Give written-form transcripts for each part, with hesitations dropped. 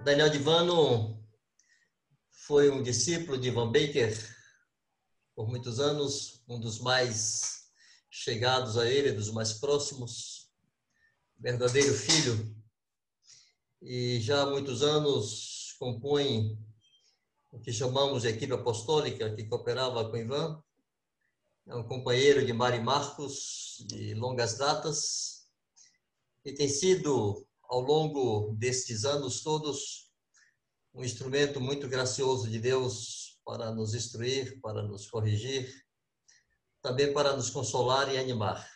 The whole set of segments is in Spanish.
Daniel Divano foi um discípulo de Van Baker por muitos anos, um dos mais chegados a ele, dos mais próximos, verdadeiro filho, e já há muitos anos compõe o que chamamos de equipe apostólica, que cooperava com Ivan. É um companheiro de Mari Marcos, de longas datas, e tem sido, ao longo destes anos todos, um instrumento muito gracioso de Deus para nos instruir, para nos corrigir, também para nos consolar e animar.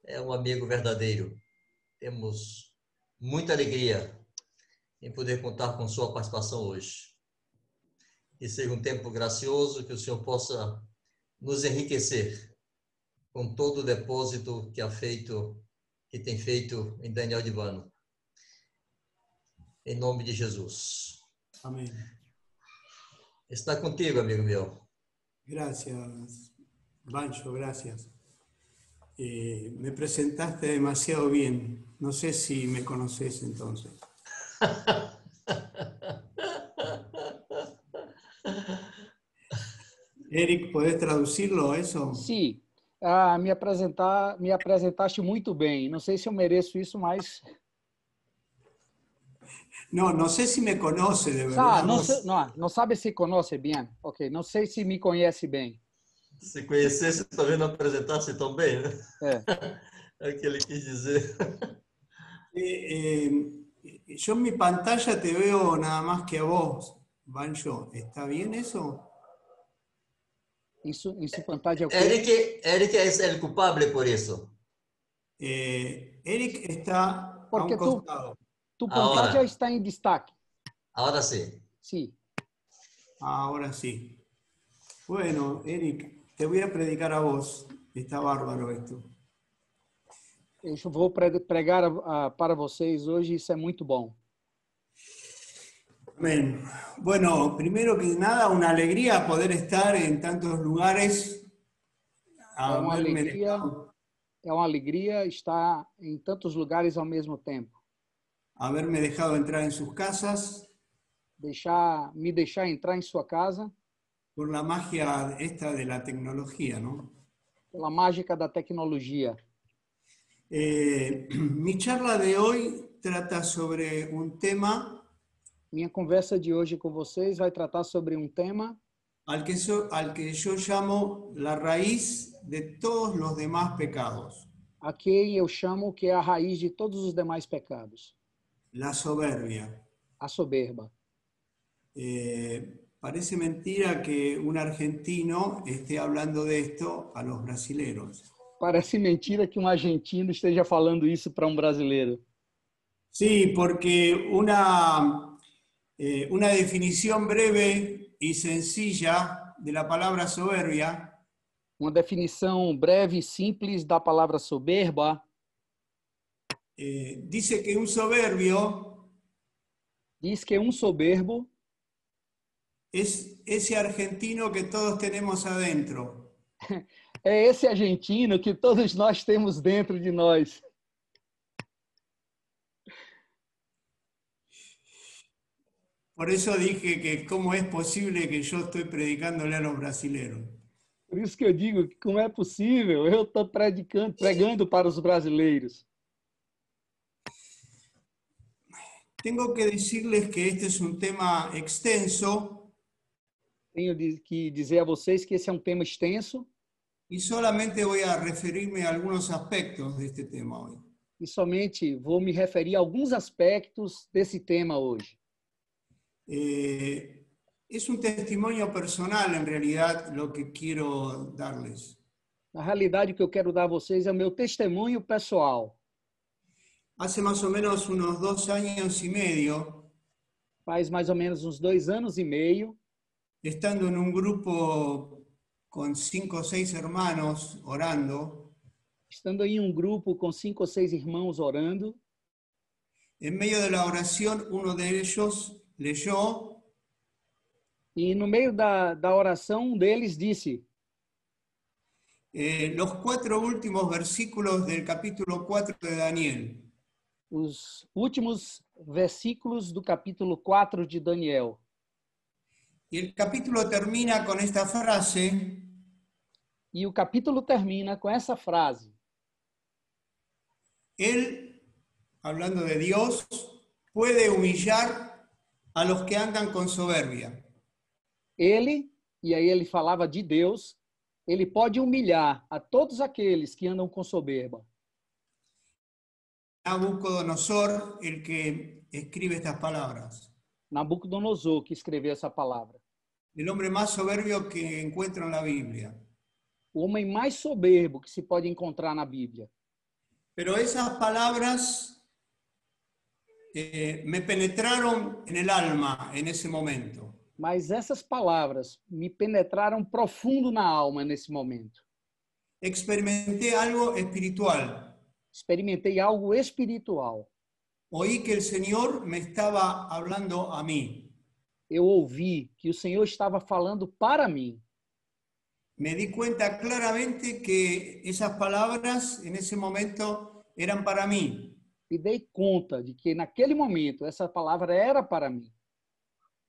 É um amigo verdadeiro. Temos muita alegria em poder contar com sua participação hoje. Que seja um tempo gracioso, que o Senhor possa nos enriquecer com todo o depósito que tem feito em Daniel Divano. Em nome de Jesus. Amén. Está contigo, amigo meu. Gracias, Bancho, gracias. Me presentaste demasiado bien. No sé si me conoces entonces. Eric, ¿podés traducirlo eso? Sim, me apresentaste muito bem. Não sei se eu mereço isso, mas... No, no sé si me conoce de verdad. Não sabe se conhece bem. Ok, não sei se me conhece bem. Se conhecesse, talvez não apresentasse tão bem, né? É. É o que ele quis dizer. Yo en mi pantalla te veo nada más que a vos, Bancho. ¿Está bien eso? Em sua pantalla é o quê? Eric é el culpable por isso. Eric está Porque a un costado. Tu pantalla está em destaque. Ahora sí. Sí. Ahora sí. Bueno, Eric, te voy a predicar a vos. Está bárbaro esto. Eu vou pregar para vocês hoje, isso é muito bom. Amén. Bueno, primero que nada, una alegría poder estar en tantos lugares. É uma alegria estar em tantos lugares ao mesmo tempo. Haberme dejado entrar en sus casas. Me deixar entrar em sua casa. Por la magia esta de la tecnología, ¿no? Pela mágica da tecnologia. Mi charla de hoy trata sobre un tema. Minha conversa de hoje com vocês vai tratar sobre um tema al que yo llamo la raíz de todos los demás pecados. A quem eu chamo que é a raiz de todos os demais pecados. La soberbia. A soberba. Parece mentira que un argentino esté hablando de esto a los brasileros. Parece mentira que um argentino esteja falando isso para um brasileiro. Sí, porque una definición breve y sencilla de la palabra soberbia. Uma definição breve e simples da palavra soberba. Dice que un soberbio. Diz que um soberbo. Es ese argentino que todos tenemos adentro. É esse argentino que todos nós temos dentro de nós. Por eso dije que cómo es posible que yo estoy predicándole a los brasileros. Por isso que eu digo que como é possível, eu estou pregando para os brasileiros. Tengo que decirles que este es un tema extenso. Tenho que dizer a vocês que esse é um tema extenso. Y solamente voy a referirme a algunos aspectos de este tema hoy. E somente vou me referir a alguns aspectos desse tema hoje. Es un testimonio personal, en realidad, lo que quiero darles. Na realidade, o que eu quero dar a vocês é o meu testemunho pessoal. Hace más o menos unos 2 años y medio. Faz mais ou menos uns 2 anos e meio. Estando en un grupo con 5 o 6 hermanos orando. Estando em um grupo com 5 ou 6 irmãos orando. En medio de la oración, uno de ellos leyó. E no meio da oração, um deles disse: los 4 últimos versículos del capítulo 4 de Daniel. Os últimos versículos do capítulo 4 de Daniel. Y el capítulo termina con esta frase: E o capítulo termina com essa frase. Él, hablando de Dios, puede humillar a los que andan con soberbia. Ele, e aí ele falava de Deus, ele pode humilhar a todos aqueles que andam com soberba. Nabucodonosor, el que escribe estas palabras. Nabucodonosor, que escreveu essa palavra. El hombre más soberbio que encuentro en la Biblia. O homem mais soberbo que se pode encontrar na Bíblia. Pero esas palabras me penetraron en el alma en ese momento. Mas essas palavras me penetraram profundo na alma nesse momento. Experimenté algo espiritual. Experimentei algo espiritual. Oí que el Señor me estaba hablando a mí. Eu ouvi que o Senhor estava falando para mim. Me di cuenta claramente que esas palabras en ese momento eran para mí. E dei conta de que naquele momento essa palavra era para mim.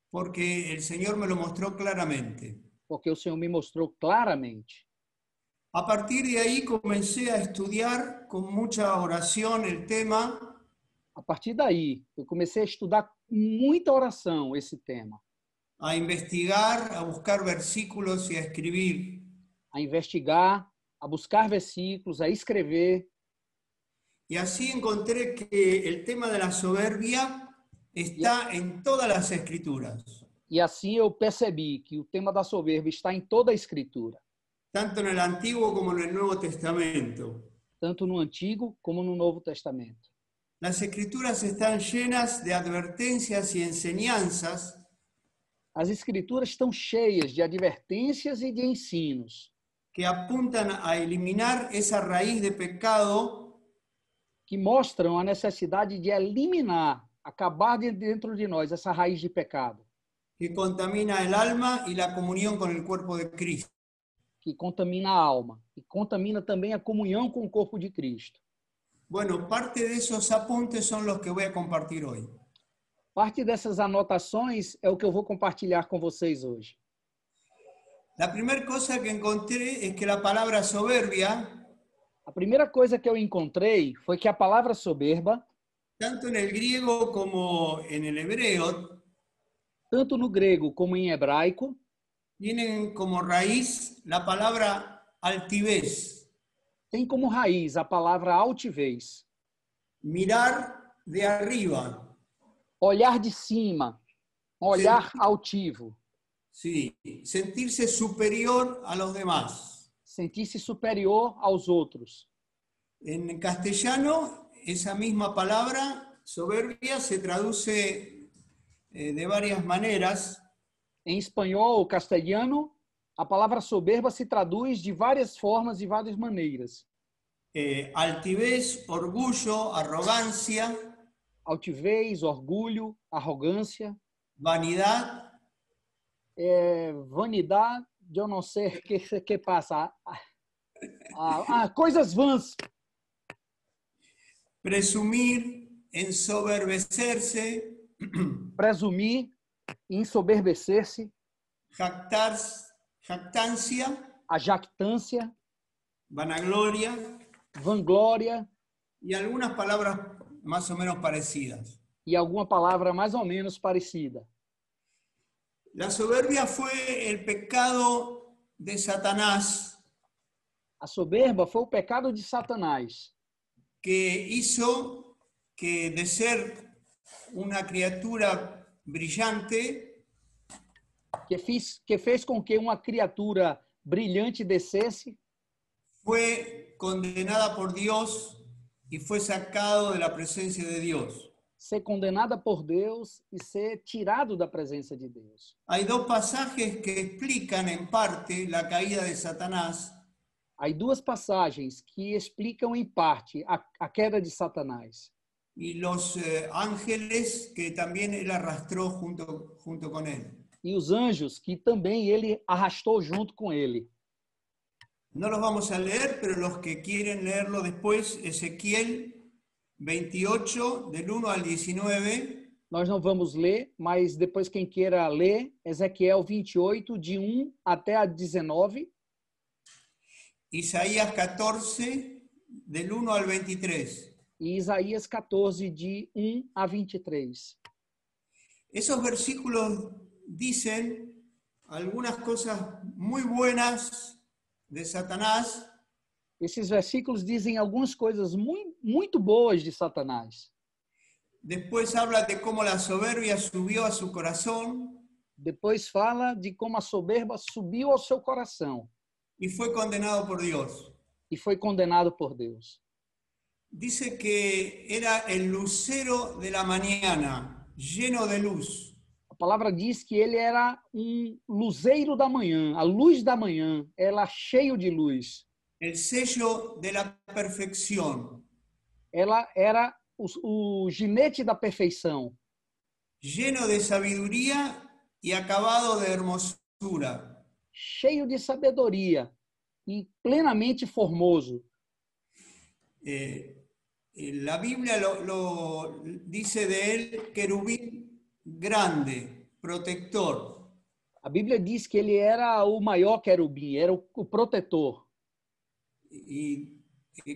Porque el Señor me lo mostró claramente. Porque o Senhor me mostrou claramente. A partir de ahí comencé a estudiar con mucha oración el tema. A partir daí, eu comecei a estudar com muita oração esse tema. A investigar, a buscar versículos y a escribir. A investigar, a buscar versículos, a escrever. Y así encontré que el tema de la soberbia está en todas las escrituras. E assim eu percebi que o tema da soberba está em toda a Escritura. Tanto en el Antiguo como en el Nuevo Testamento. Tanto no Antigo como no Novo Testamento. Las Escrituras están llenas de advertencias y enseñanzas. As Escrituras estão cheias de advertências e de ensinos. Que apuntan a eliminar esa raíz de pecado. Que mostram a necessidade de eliminar, acabar dentro de nós essa raiz de pecado. Que contamina el alma y la comunión con el cuerpo de Cristo. Que contamina a alma e contamina também a comunhão com o corpo de Cristo. Bueno, parte de esos apuntes son los que voy a compartir hoy. Parte dessas anotações é o que eu vou compartilhar com vocês hoje. La primera cosa que encontré es que la palabra soberbia, a primeira coisa que eu encontrei foi que a palavra soberba, tanto en el griego como en el hebreo, tanto no grego como em hebraico, tienen como raíz la palabra altivez. Tem como raiz a palavra altivez. Mirar de arriba. Olhar de cima. Olhar altivo. Sí, sentirse superior a los demás. Sentir-se superior aos outros. En castellano, esa misma palabra, soberbia, se traduce de varias maneras. Em espanhol ou castelhano, a palavra soberba se traduz de várias formas e várias maneiras. Altivez, orgullo, arrogancia. Altivez, orgulho, arrogância. Vanidad. Vanidade, eu não sei o que passa. Coisas vãs. Presumir, ensoberbecerse. Presumir, ensoberbecer-se. Jactancia. A jactância. Vanagloria. Vanglória. Y algunas palabras más o menos parecidas. E alguma palavra mais ou menos parecida. La soberbia fue el pecado de Satanás. A soberba foi o pecado de Satanás. Que hizo que de ser una criatura brillante, que fez com que uma criatura brilhante descesse, fue condenada por Dios y fue sacado de la presencia de Dios. Ser condenada por Deus e ser tirado da presença de Deus. Hay dos pasajes que explican en parte la caída de Satanás. Há duas passagens que explicam em parte a queda de Satanás. Y los ángeles que también él arrastró junto con él. E os anjos que também ele arrastou junto com ele. No los vamos a leer, pero los que quieren leerlo después, Ezequiel. 28, del 1 al 19. Nós não vamos ler, mas depois quem queira ler, Ezequiel 28, de 1 até a 19. Isaías 14, del 1 al 23. E Isaías 14, de 1 a 23. Esos versículos dicen algunas cosas muy buenas de Satanás, Esses versículos dizem algumas coisas muito boas de Satanás. después habla de cómo la soberbia subió a su corazón Depois fala de como a soberba subiu ao seu coração y fue condenado por Dios. e foi condenado por Deus. Dice que era el lucero de la mañana, lleno de luz. A palavra diz que ele era luzeiro da manhã, a luz da manhã, ela cheio de luz. El sello de la perfección, Ela era o ginete da perfeição, lleno de sabiduría y acabado de hermosura. cheio de sabedoria e plenamente formoso. La Biblia lo dice de él querubín grande, protector. A Bíblia diz que ele era o maior querubim, era o protetor. Y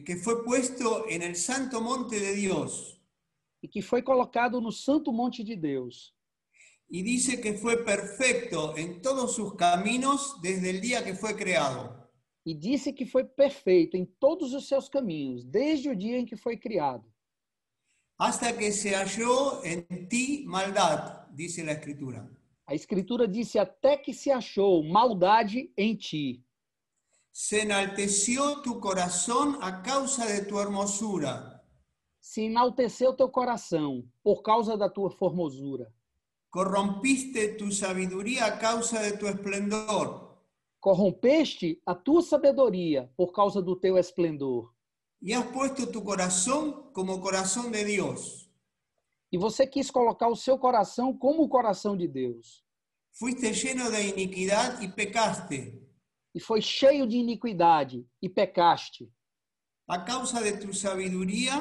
que fue puesto en el santo monte de Dios. E que foi colocado no santo monte de Deus. Y dice que fue perfecto en todos sus caminos desde el día que fue creado. E disse que foi perfeito em todos os seus caminhos, desde o dia em que foi criado. Hasta que se halló en ti maldad, dice la Escritura. A Escritura disse até que se achou maldade em ti. Se enalteció tu corazón a causa de tu hermosura. Se enalteceu teu coração por causa da tua formosura. Corrompiste tu sabiduría a causa de tu esplendor. Corrompeste a tua sabedoria por causa do teu esplendor. Y has puesto tu corazón como corazón de Dios. E você quis colocar o seu coração como o coração de Deus. Fuiste lleno de iniquidad y pecaste. E foi cheio de iniquidade e pecaste. A causa de tu sabiduría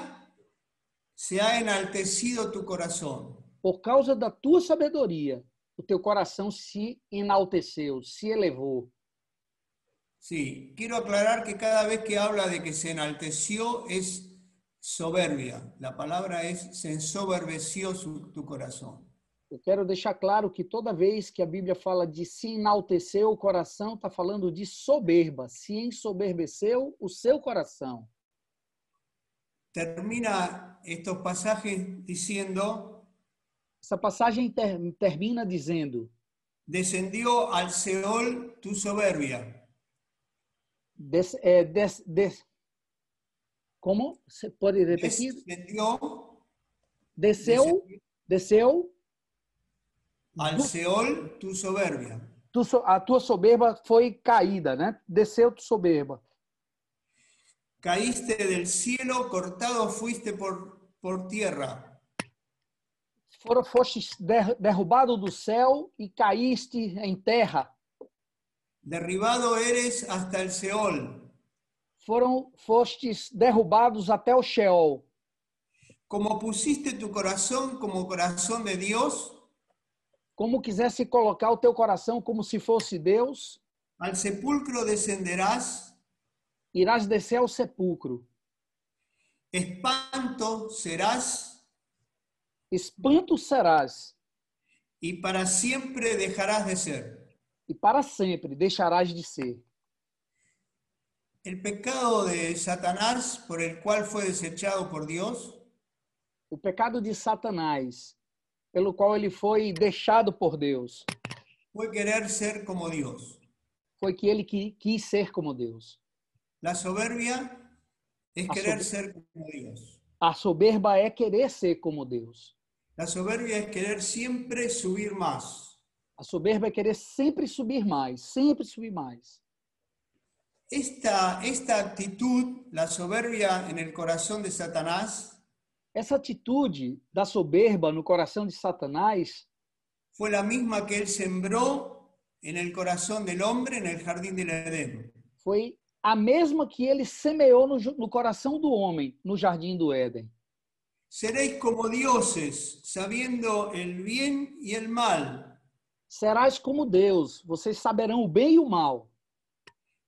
se ha enaltecido tu corazón. Por causa da tua sabedoria, o teu coração se enalteceu, se elevou. Sí, quiero aclarar que cada vez que habla de que se enalteció es soberbia. La palabra es se ensoberbeció tu corazón. Eu quero deixar claro que toda vez que a Bíblia fala de se enaltecer o coração, está falando de soberba. Se ensoberbeceu o seu coração. Termina estos pasajes diciendo: Essa passagem termina dizendo: descendió al Seol tu soberbia. Como? Você pode repetir? Descendió Desceu al Seol tu soberbia. A tua soberba foi caída, né? Desceu tua soberba. Caíste del cielo, cortado fuiste por tierra. Foste derrubado do céu e caíste em terra. Derribado eres hasta el Seol. Fostes derrubados até o Sheol. Como pusiste tu corazón como corazón de Dios, como quisesse colocar o teu coração como se fosse Deus, al sepulcro descenderás, irás descer ao sepulcro. Espanto serás, espanto serás, y para siempre dejarás de ser. E para sempre deixarás de ser. El pecado de Satanás, por el cual fue desechado por Dios, o pecado de Satanás, pelo qual ele foi deixado por Deus, fue querer ser como Dios. Foi que ele quis ser como Deus. La soberbia es querer ser como Dios. A soberba é querer ser como Deus. La soberbia es querer siempre subir más. A soberba é querer sempre subir mais, sempre subir mais. Esta actitud, la soberbia en el corazón de Satanás, essa atitude da soberba no coração de Satanás fue la misma que él sembró en el corazón del hombre en el jardín del Edén. Foi a mesma que ele semeou no coração do homem no jardim do Éden. Seréis como dioses, sabiendo el bien y el mal. Serás como Deus, vocês saberão o bem e o mal.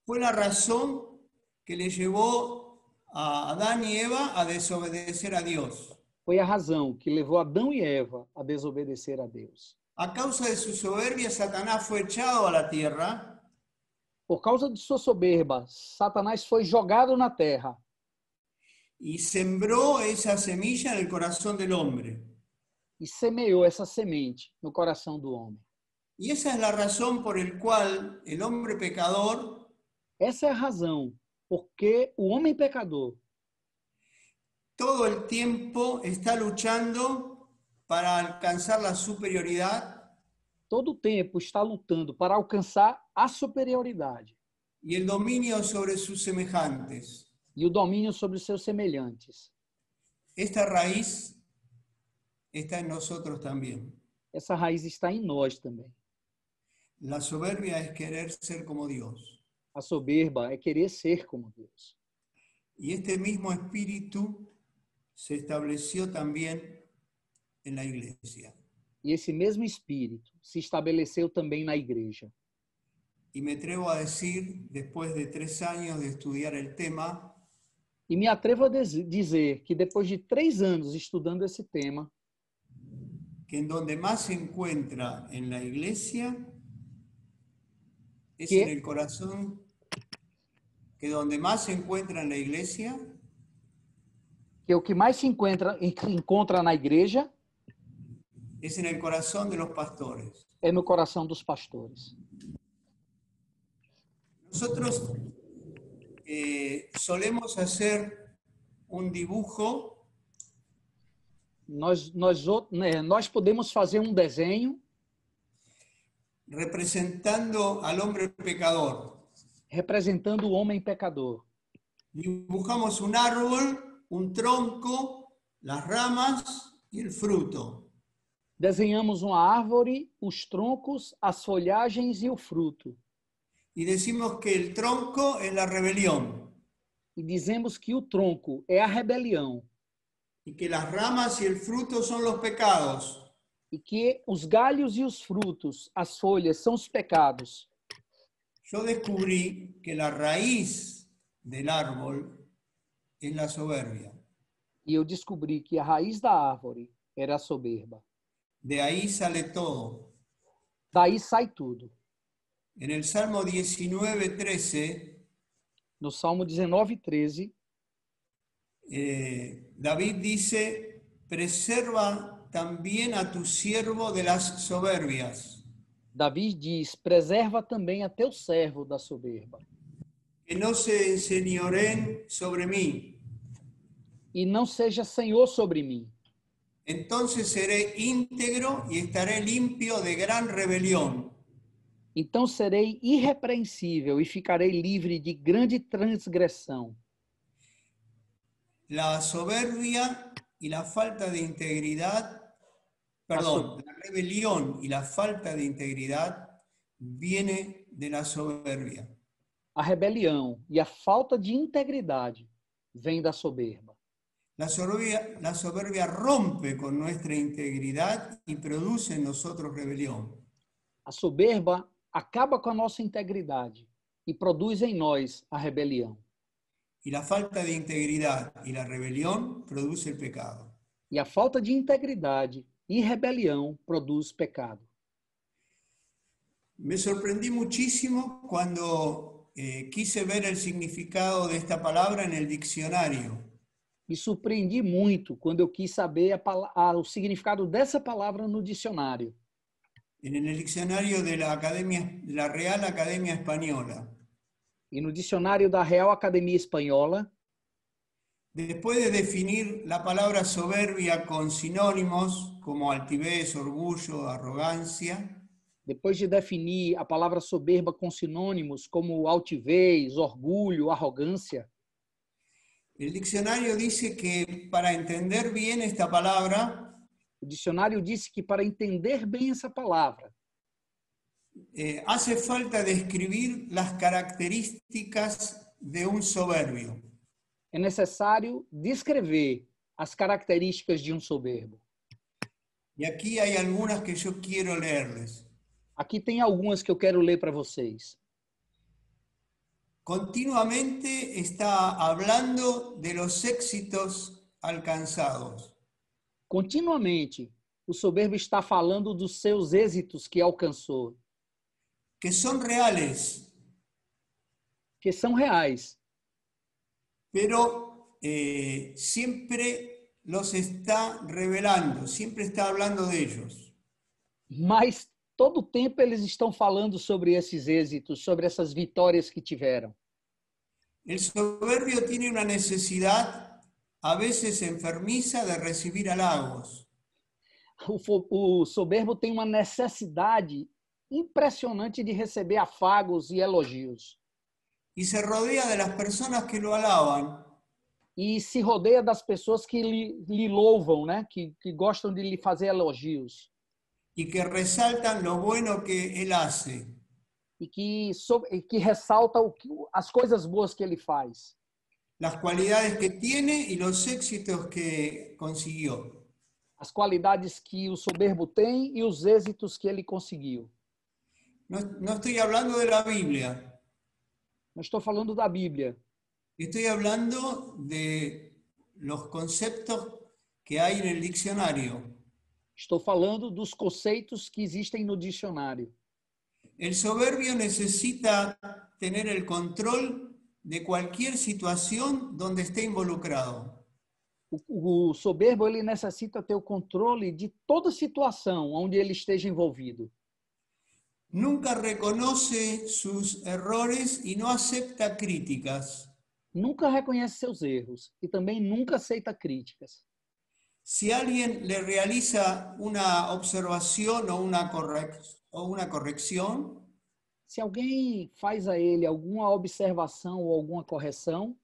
Fue la razón que le llevó a Adán y Eva a desobedecer a Dios. Foi a razão que levou Adão e Eva a desobedecer a Deus. A causa de su soberbia, Satanás fue echado a la tierra. Por causa de sua soberba, Satanás foi jogado na terra Y sembró esa semilla en el corazón del hombre. e semeou essa semente no coração do homem. Y esa es la razón por la cual el hombre pecador Essa é a razão porque o homem pecador todo el tiempo está luchando para alcanzar la superioridad todo o tempo está lutando para alcançar a superioridade y el dominio sobre sus semejantes. e o domínio sobre os seus semelhantes. Esta raíz está en nosotros también. Essa raiz está em nós também. La soberbia es querer ser como Dios. A soberba é querer ser como Deus. Y este mismo espíritu se estableció también en la iglesia. E esse mesmo espírito se estabeleceu também na igreja. Y me atrevo a decir, después de 3 años de estudiar el tema, E me atrevo a dizer que depois de 3 anos estudando esse tema, que en donde más se encuentra en la iglesia es ¿Qué? en el corazón, que donde más se encuentra en la iglesia que o que mais se encontra na igreja es en el corazón de los pastores. é no coração dos pastores. Nosotros solemos hacer un dibujo Nós podemos fazer um desenho representando al hombre pecador. representando o homem pecador. Dibujamos un árbol, un tronco, las ramas y el fruto. Desenhamos uma árvore, os troncos, as folhagens e o fruto. Y decimos que el tronco es la rebelión E dizemos que o tronco é a rebelião y que las ramas y el fruto son los pecados. e que os galhos e os frutos, as folhas, são os pecados. Yo descubrí que la raíz del árbol es la soberbia. E eu descobri que a raiz da árvore era a soberba. De ahí sale todo. Daí sai tudo. En el Salmo 19:13, No Salmo 19:13, David dice, preserva también a tu siervo de las soberbias, Davi diz, preserva também a teu servo da soberba, que no se enseñoreen sobre mí. e não seja senhor sobre mim. Entonces seré íntegro y estaré limpio de gran rebelión. Então serei irrepreensível e ficarei livre de grande transgressão. La soberbia y la falta de integridad, perdón, la rebelión y la falta de integridad viene de la soberbia. A rebelião e a falta de integridade vem da soberba. La soberbia rompe con nuestra integridad y produce en nosotros rebelión. A soberba acaba com a nossa integridade e produz em nós a rebelião. Y la falta de integridad y la rebelión produce el pecado. E a falta de integridade e rebelião produz pecado. Me sorprendí muchísimo cuando quise ver el significado de esta palabra en el diccionario. Me surpreendi muito quando eu quis saber o significado dessa palavra no dicionário. En el diccionario de la Real Academia Española. E no dicionário da Real Academia Espanhola, Después de definir la palabra soberbia con sinónimos como altivez, orgullo, arrogancia, depois de definir a palavra soberba com sinônimos como altivez, orgulho, arrogância, el diccionario dice que para entender bien esta palabra, o dicionário disse que para entender bem essa palavra, hace falta describir las características de un soberbio. é necessário descrever as características de um soberbo. Y aquí hay algunas que yo quiero leerles. Aqui tem algumas que eu quero ler para vocês. Continuamente está hablando de los éxitos alcanzados. Continuamente, o soberbo está falando dos seus êxitos que alcançou, Que son reales, que são reais, pero siempre los está revelando, siempre está hablando de ellos. mas todo o tempo eles estão falando sobre esses êxitos, sobre essas vitórias que tiveram. El soberbio tiene una necesidad, a veces enfermiza, de recibir halagos. O soberbo tem uma necessidade impressionante de receber afagos e elogios. Y se rodea de las personas que lo alaban E se rodeia das pessoas que lhe louvam, né? Que gostam de lhe fazer elogios. y que resaltan lo bueno que él hace. E que ressalta as coisas boas que ele faz. Las cualidades que tiene y los éxitos que consiguió. As qualidades que o soberbo tem e os êxitos que ele conseguiu. No estoy hablando de la Biblia, Não estou falando da Bíblia. estoy hablando de los conceptos que hay en el diccionario. Estou falando dos conceitos que existem no dicionário. El soberbio necesita tener el control de cualquier situación donde esté involucrado. O soberbo ele necessita ter o controle de toda situação onde ele esteja envolvido. Nunca reconoce sus errores y no acepta críticas. Nunca reconhece seus erros e também nunca aceita críticas. Si alguien le realiza una observación o una corrección, Se alguém faz a ele alguma observação ou alguma correção,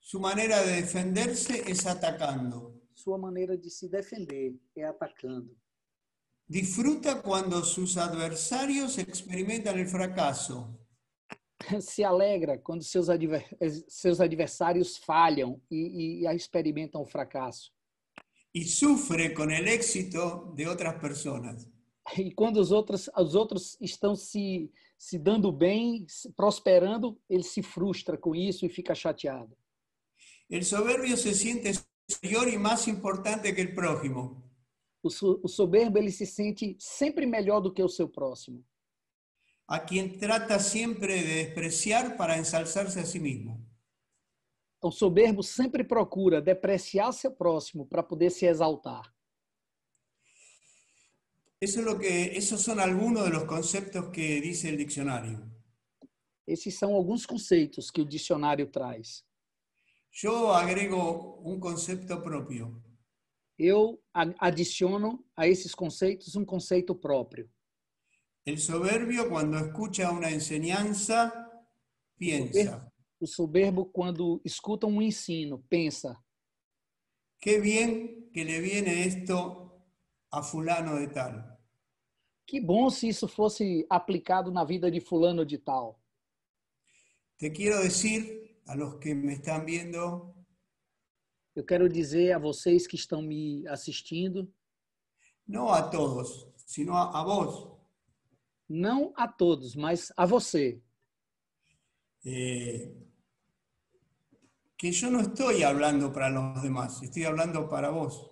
su manera de defenderse es atacando. sua maneira de se defender é atacando. Disfruta cuando sus adversarios experimentan el fracaso. Se alegra quando seus adversários falham e experimentam o fracasso. Y sufre con el éxito de otras personas. E quando os outros estão se dando bem, prosperando, ele se frustra com isso e fica chateado. El soberbio se siente superior y más importante que el prójimo. O soberbo ele se sente sempre melhor do que o seu próximo. A quien trata siempre de despreciar para ensalzarse a sí mismo. Então, o soberbo sempre procura depreciar seu próximo para poder se exaltar. Esos son algunos de los conceptos que dice el diccionario. Esses são alguns conceitos que o dicionário traz. Yo agrego un concepto propio. Eu adiciono a esses conceitos um conceito próprio. El soberbio, cuando escucha una enseñanza, piensa: O soberbo, quando escuta um ensino, pensa: qué bien que le viene esto a fulano de tal. que bom se isso fosse aplicado na vida de fulano de tal. Te quiero decir, a los que me están viendo, Eu quero dizer a vocês que estão me assistindo, no a todos, sino a vos, não a todos, mas a você, que yo no estoy hablando para los demás, estoy hablando para vos.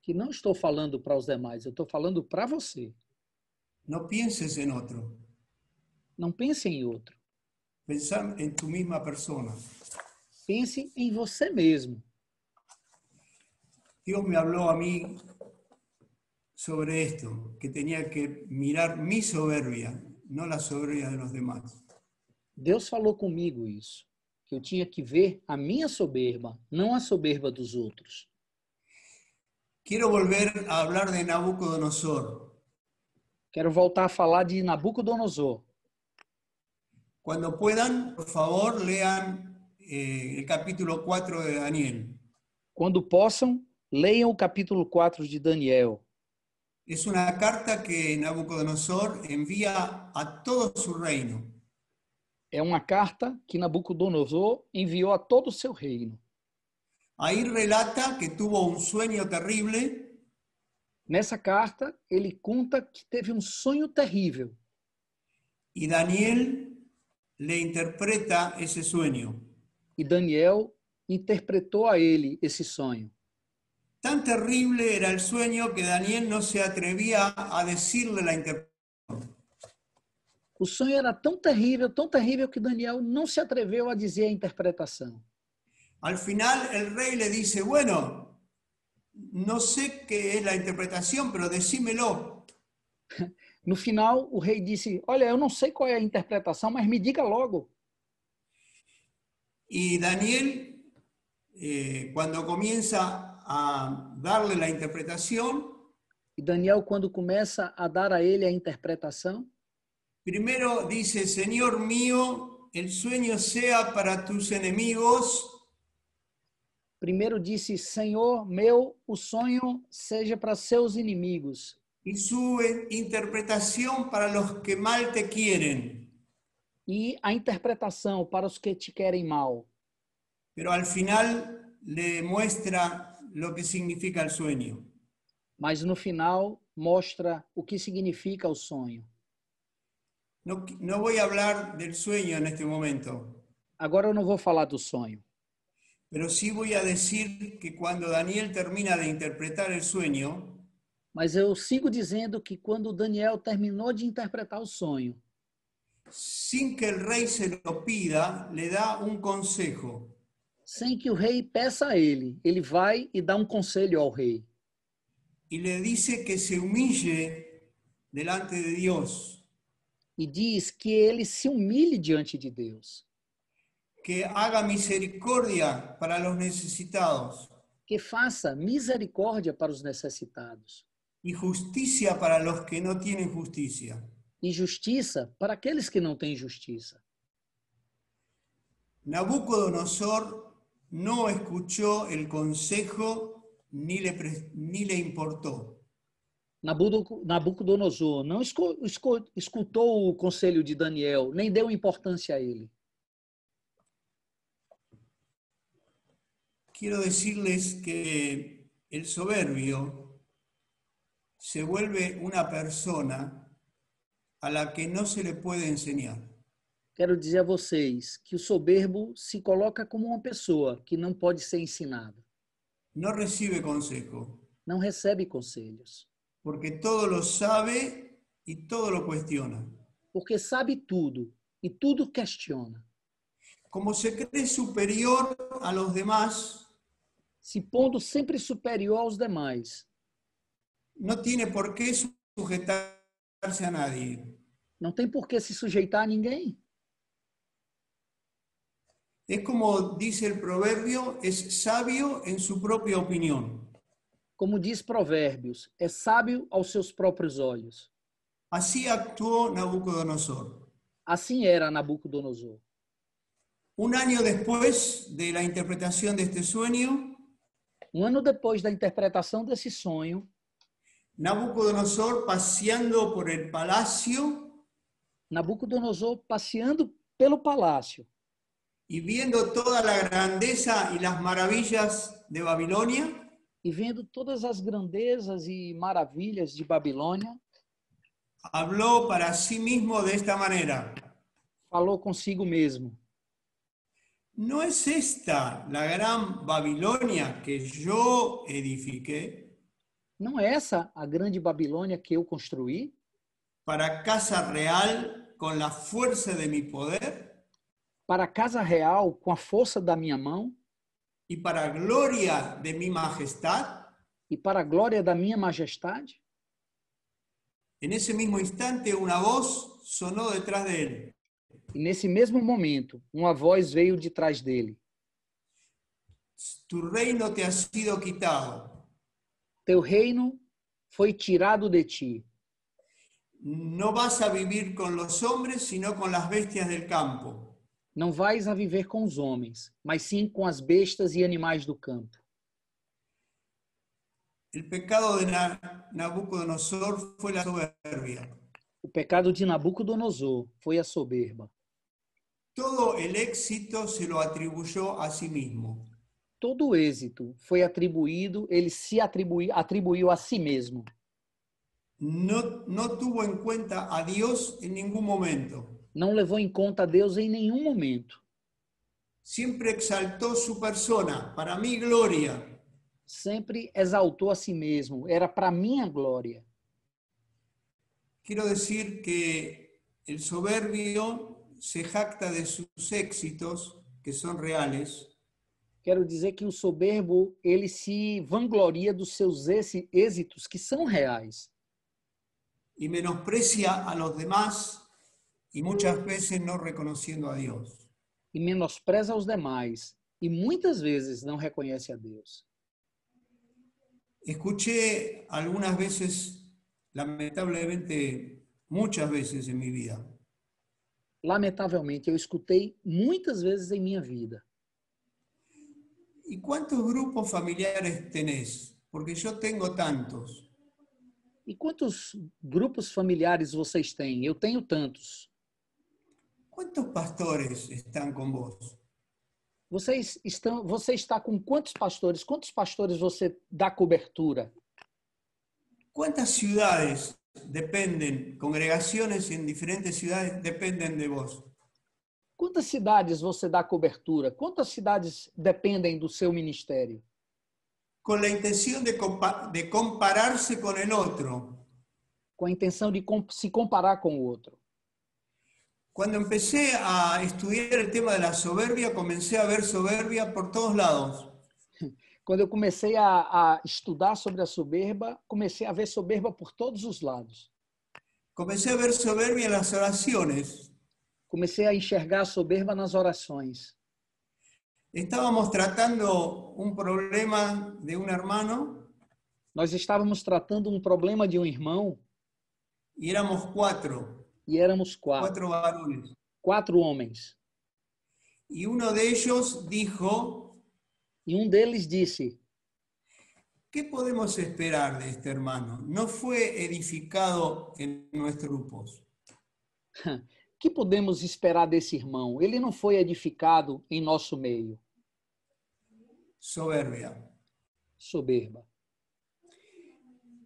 que não estou falando para os demais, eu estou falando para você. No pienses en otro, Não pense em outro. pensá en tu misma persona. Pense em você mesmo. Dios me habló a mí sobre esto, que tenía que mirar mi soberbia, no la soberbia de los demás. Deus falou comigo isso, que eu tinha que ver a minha soberba, não a soberba dos outros. Quiero volver a hablar de Nabucodonosor. Quero voltar a falar de Nabucodonosor. Cuando puedan, por favor, lean el capítulo 4 de Daniel. Quando possam, leiam o capítulo 4 de Daniel. Es una carta que Nabucodonosor envía a todo su reino. É uma carta que Nabucodonosor enviou a todo o seu reino. Ahí relata que tuvo un sueño terrible Nessa carta, ele conta que teve um sonho terrível. y Daniel le interpreta ese sueño. E Daniel interpretou a ele esse sonho. Tan terrible era el sueño que Daniel no se atrevía a decirle la interpretación. O sonho era tão terrível que Daniel não se atreveu a dizer a interpretação. Al final el rey le dice, bueno, no sé qué es la interpretación, pero decímelo. No final, o rei disse, olha, eu não sei qual é a interpretação, mas me diga logo. Y Daniel, cuando comienza a darle la interpretación, E Daniel, quando começa a dar a ele a interpretação, primero dice, Señor mío, el sueño sea para tus enemigos primeiro disse, Senhor meu, o sonho seja para seus inimigos y su interpretación para los que mal te quieren. e a interpretação para os que te querem mal. Pero al final le muestra lo que significa el sueño. Mas no final mostra o que significa o sonho. No voy a hablar del sueño en este momento, Agora eu não vou falar do sonho, pero sí voy a decir que cuando Daniel termina de interpretar el sueño, mas eu sigo dizendo que quando Daniel terminou de interpretar o sonho, sin que el rey se lo pida, le da un consejo. sem que o rei peça a ele, ele vai e dá um conselho ao rei. Y le dice que se humille delante de Dios, E diz que ele se humilhe diante de Deus, que haga misericordia para los necesitados que faça misericórdia para os necessitados y justicia para los que no tienen justicia. e justiça para aqueles que não têm justiça. Nabucodonosor no escuchó el consejo ni le importó. Nabucodonosor não escutou o conselho de Daniel, nem deu importância a ele. Quiero decirles que el soberbio se vuelve una persona a la que no se le puede enseñar. Quero dizer a vocês que o soberbo se coloca como uma pessoa que não pode ser ensinada. No recibe consejo, Não recebe conselhos, porque todo lo sabe y todo lo cuestiona. porque sabe tudo e tudo questiona. Como se cree superior a los demás, Se pondo sempre superior aos demais. no tiene por qué sujetarse a nadie. Não tem por que se sujeitar a ninguém. Es como dice el proverbio, es sabio en su propia opinión. Como diz Provérbios, é sábio aos seus próprios olhos. Así actuó Nabucodonosor. Assim era Nabucodonosor. Un año después de la interpretación de este sueño, Um ano depois da interpretação desse sonho, Nabucodonosor, paseando por el palacio Nabucodonosor, passeando pelo palácio y viendo toda la grandeza y las maravillas de Babilonia, e vendo todas as grandezas e maravilhas de Babilônia, habló para sí mismo de esta manera: falou consigo mesmo: ¿no es esta la gran Babilonia que yo edifiqué não é essa a grande Babilônia que eu construí para casa real con la fuerza de mi poder para a casa real com a força da minha mão y para gloria de mi majestad? e para a glória da minha majestade? En ese mismo instante una voz sonó detrás de él: E nesse mesmo momento, uma voz veio de trás dele: tu reino te ha sido quitado. teu reino foi tirado de ti. No vas a vivir con los hombres, sino con las bestias del campo. Não vais a viver com os homens, mas sim com as bestas e animais do campo. El pecado de Nabucodonosor fue la soberbia. O pecado de Nabucodonosor foi a soberba. Todo el éxito se lo atribuyó a sí mismo. todo o êxito foi atribuído, ele se atribuiu a si mesmo. No tuvo en cuenta a Dios en ningún momento. Não levou em conta a Deus em nenhum momento. Siempre exaltó su persona, para mi gloria. Sempre exaltou a si mesmo, era para minha glória. Quiero decir que el soberbio se jacta de sus éxitos, que son reales, Quero dizer que o soberbo, ele se vangloria dos seus êxitos que são reais. y menosprecia a los demás y muchas veces no reconociendo a Dios. E menospreza os demais. E muitas vezes não reconhece a Deus. Escuché algunas veces, lamentablemente, muchas veces en mi vida, Lamentavelmente, eu escutei muitas vezes em minha vida. ¿y cuántos grupos familiares tenés? Porque yo tengo tantos. E quantos grupos familiares vocês têm? Eu tenho tantos. ¿Cuántos pastores están con vos? Você está com quantos pastores? Quantos pastores você dá cobertura? ¿Cuántas ciudades dependen, congregaciones en diferentes ciudades dependen de vos? Quantas cidades você dá cobertura? Quantas cidades dependem do seu ministério? Con la intención de compararse con el otro. Com a intenção de se comparar com o outro. Cuando empecé a estudiar el tema de la soberbia, comencé a ver soberbia por todos lados. Quando eu comecei a estudar sobre a soberba, comecei a ver soberba por todos os lados. Comencé a ver soberbia en las oraciones. Comecei a enxergar a soberba nas orações. Estábamos tratando un problema de un hermano Nós estávamos tratando um problema de um irmão y éramos cuatro e éramos quatro varones. 4 homens. Y uno de ellos dijo, E um deles disse: ¿qué podemos esperar de este hermano? No fue edificado en nuestros grupos. que podemos esperar desse irmão? Ele não foi edificado em nosso meio. Soberbia. Soberba.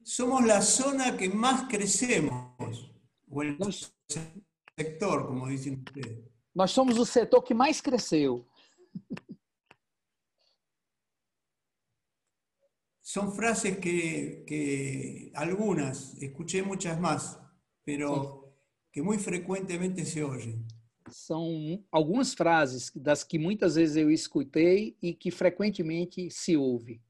Somos la zona que más crecemos, o el sector, como dicen ustedes. Nós somos o setor que mais cresceu. Son frases que algunas, escuché muchas más, pero que muy frecuentemente se oyen. São algumas frases das que muitas vezes eu escutei e que frequentemente se ouve.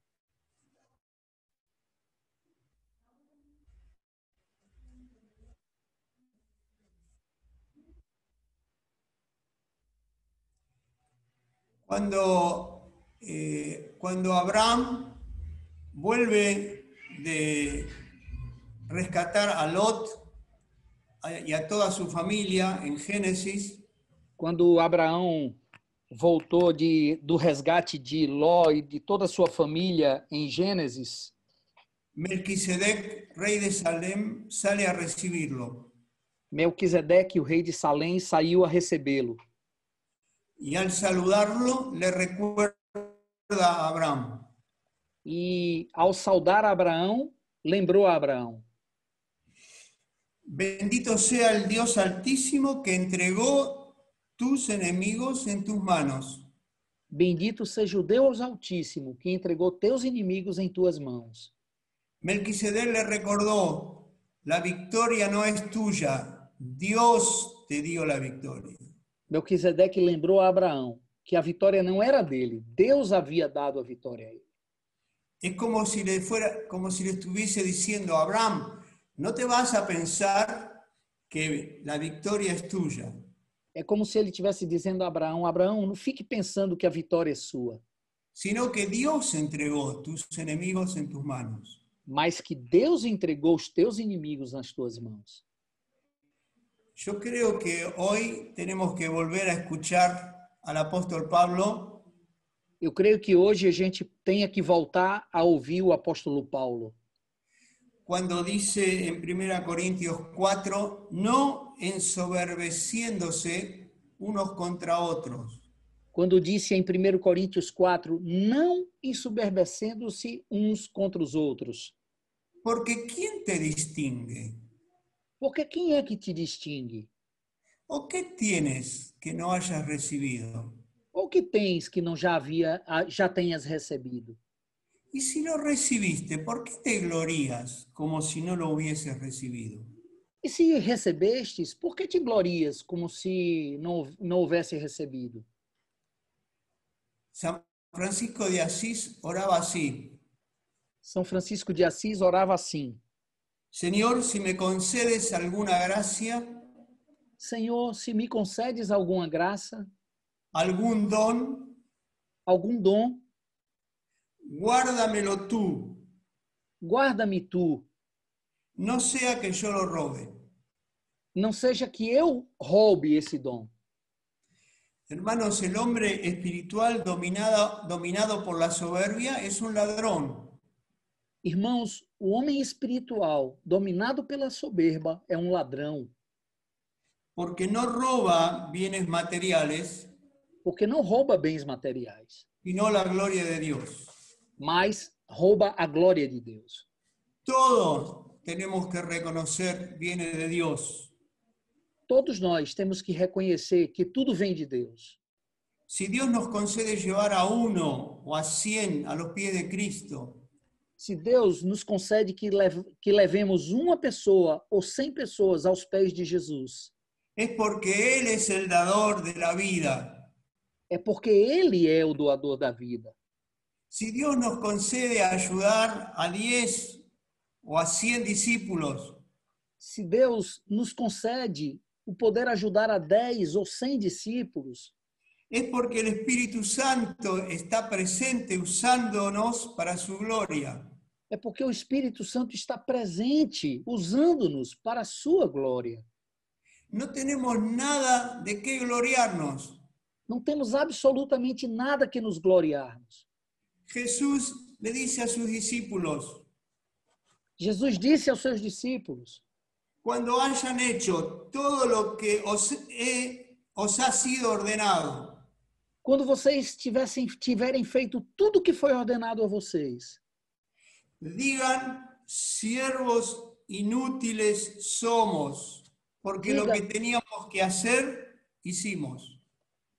Cuando Abraham vuelve de rescatar a Lot y a toda su familia en Génesis, Quando Abraão voltou do resgate de Ló e de toda a sua família em Gênesis, Melquisedec, rey de Salem, sale a recibirlo. Melquisedeque, o rei de Salém, saiu a recebê-lo. Y al saludarlo, le recuerda a Abraham. E, ao saudar Abraão, lembrou a Abraão: Bendito sea el Dios Altísimo que entregó tus enemigos en tus manos. Bendito seja o Deus Altíssimo, que entregou teus inimigos em tuas mãos. Melquisedec le recordó, la victoria no es tuya, Dios te dio la victoria. Melquisedeque lembrou a Abraão que a vitória não era dele, Deus havia dado a vitória a ele. Es como si le estuviese diciendo a Abraham, no te vas a pensar que la victoria es tuya. É como se ele estivesse dizendo a Abraão: Abraão, não fique pensando que a vitória é sua, Sino que Dios entregó tus enemigos en tus manos. mas que Deus entregou os teus inimigos nas tuas mãos. Yo creo que hoy tenemos que volver a escuchar al apóstol Pablo. Eu creio que hoje a gente tenha que voltar a ouvir o apóstolo Paulo, Cuando dice en 1 Corintios 4, no ensoberbeciéndose unos contra otros. quando disse em 1 Coríntios 4, não ensoberbecendo-se uns contra os outros. Porque ¿quién te distingue? Porque quem é que te distingue? ¿O qué tienes que no hayas recibido? Ou que tens que não já tenhas recebido? Y si lo recibiste, ¿por qué te glorías como si no lo hubieses recibido? E se recebestes, por que te glorias como se não houvesse recebido? San Francisco de Asís oraba así: São Francisco de Assis orava assim: Señor, si me concedes alguna gracia, Senhor, se me concedes alguma graça, algún don, algum dom, guárdamelo tú, guarda-me tu. no sea que yo lo robe. Não seja que eu roube esse dom. Hermanos, el hombre espiritual dominado por la soberbia es un ladrón. Irmãos, o homem espiritual, dominado pela soberba, é um ladrão, Porque no roba bienes materiales, porque não rouba bens materiais, sino la gloria de Dios. mas rouba a glória de Deus. Todos tenemos que reconocer viene de Dios. Todos nós temos que reconhecer que tudo vem de Deus. Si Dios nos concede llevar a 1 o a 100 a los pies de Cristo, Se Deus nos concede que levemos uma pessoa ou 100 pessoas aos pés de Jesus, es porque Él es el dador de la vida. é porque Ele é o doador da vida. Si Dios nos concede ayudar a 10 o a 100 discípulos, Se Deus nos concede o poder ajudar a 10 ou 100 discípulos, es porque el Espíritu Santo está presente usándonos para su gloria. é porque o Espírito Santo está presente, usando-nos para a sua glória. No tenemos nada de qué gloriarnos. Não temos absolutamente nada que nos gloriarmos. Jesús le dice a sus discípulos: Jesus disse aos seus discípulos: cuando hayan hecho todo lo que os ha sido ordenado, quando vocês tiverem feito tudo o que foi ordenado a vocês, digan, siervos inútiles somos, porque lo que teníamos que hacer, hicimos.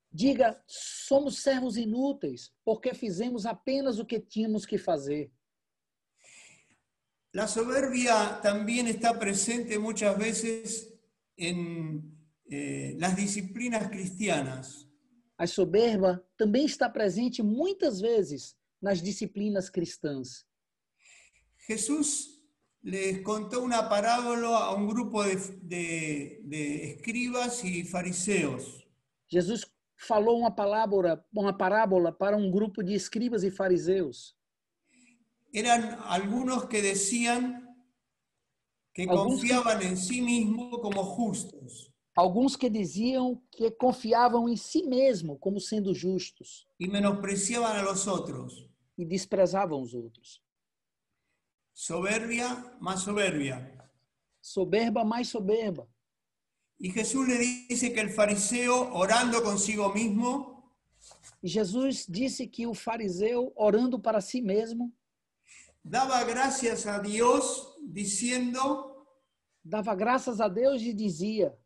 diga, somos servos inúteis, porque fizemos apenas o que tínhamos que fazer. La soberbia también está presente muchas veces en las disciplinas cristianas. A soberba também está presente muitas vezes nas disciplinas cristãs. Jesús les contó una parábola a un grupo de escribas y fariseos. Jesus falou uma parábola para um grupo de escribas e fariseus. Eran algunos que decían que confiaban en sí mismos como justos. Alguns que diziam que confiavam em si mesmo como sendo justos. Y menospreciaban a los otros. E desprezavam os outros. Soberbia más soberbia. Soberba mais soberba. Y Jesús le dice que el fariseo, orando consigo mismo, E Jesus disse que o fariseu, orando para si mesmo, daba gracias a Dios diciendo: dava graças a Deus e dizia: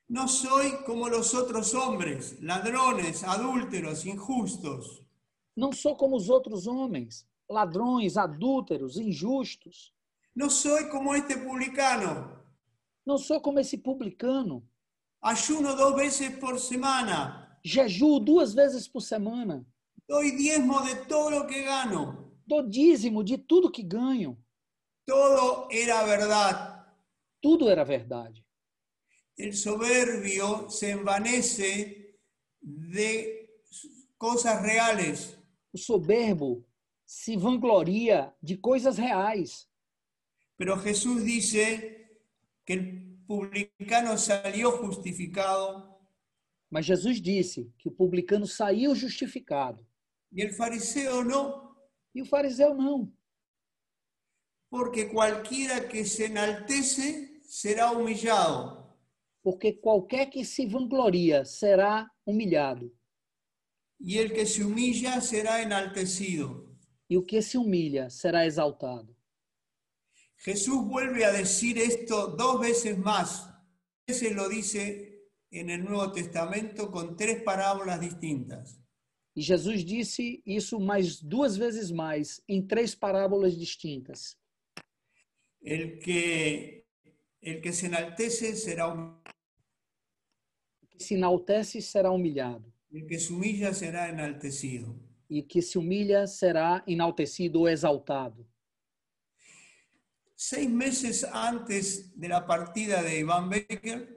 no soy como los otros hombres, ladrones, adúlteros, injustos. não sou como os outros homens, ladrões, adúlteros, injustos. No soy como este publicano. Não sou como esse publicano. Ayuno 2 veces por semana. Jejuo 2 vezes por semana. Doy diezmo de todo lo que gano. Dou dízimo de tudo que ganho. Todo era verdad. Tudo era verdade. El soberbio se envanece de cosas reales. O soberbo se vangloria de coisas reais. Pero Jesús dice que el publicano salió justificado. Mas Jesus disse que o publicano saiu justificado. Y el fariseo no. E o fariseu não. Porque cualquiera que se enaltece será humillado. Porque qualquer que se vangloria será humilhado. y el que se humilla será enaltecido. e o que se humilha será exaltado. Jesús vuelve a decir esto 2 veces más. A veces lo dice en el Nuevo Testamento con 3 parábolas distintas. E Jesus disse isso mais 2 vezes mais, em 3 parábolas distintas. El que se enaltece será humillado. O que se enaltece será humilhado, El que se humilla será enaltecido. e o que se humilha será enaltecido ou exaltado. 6 meses antes de la partida de Ivan Baker,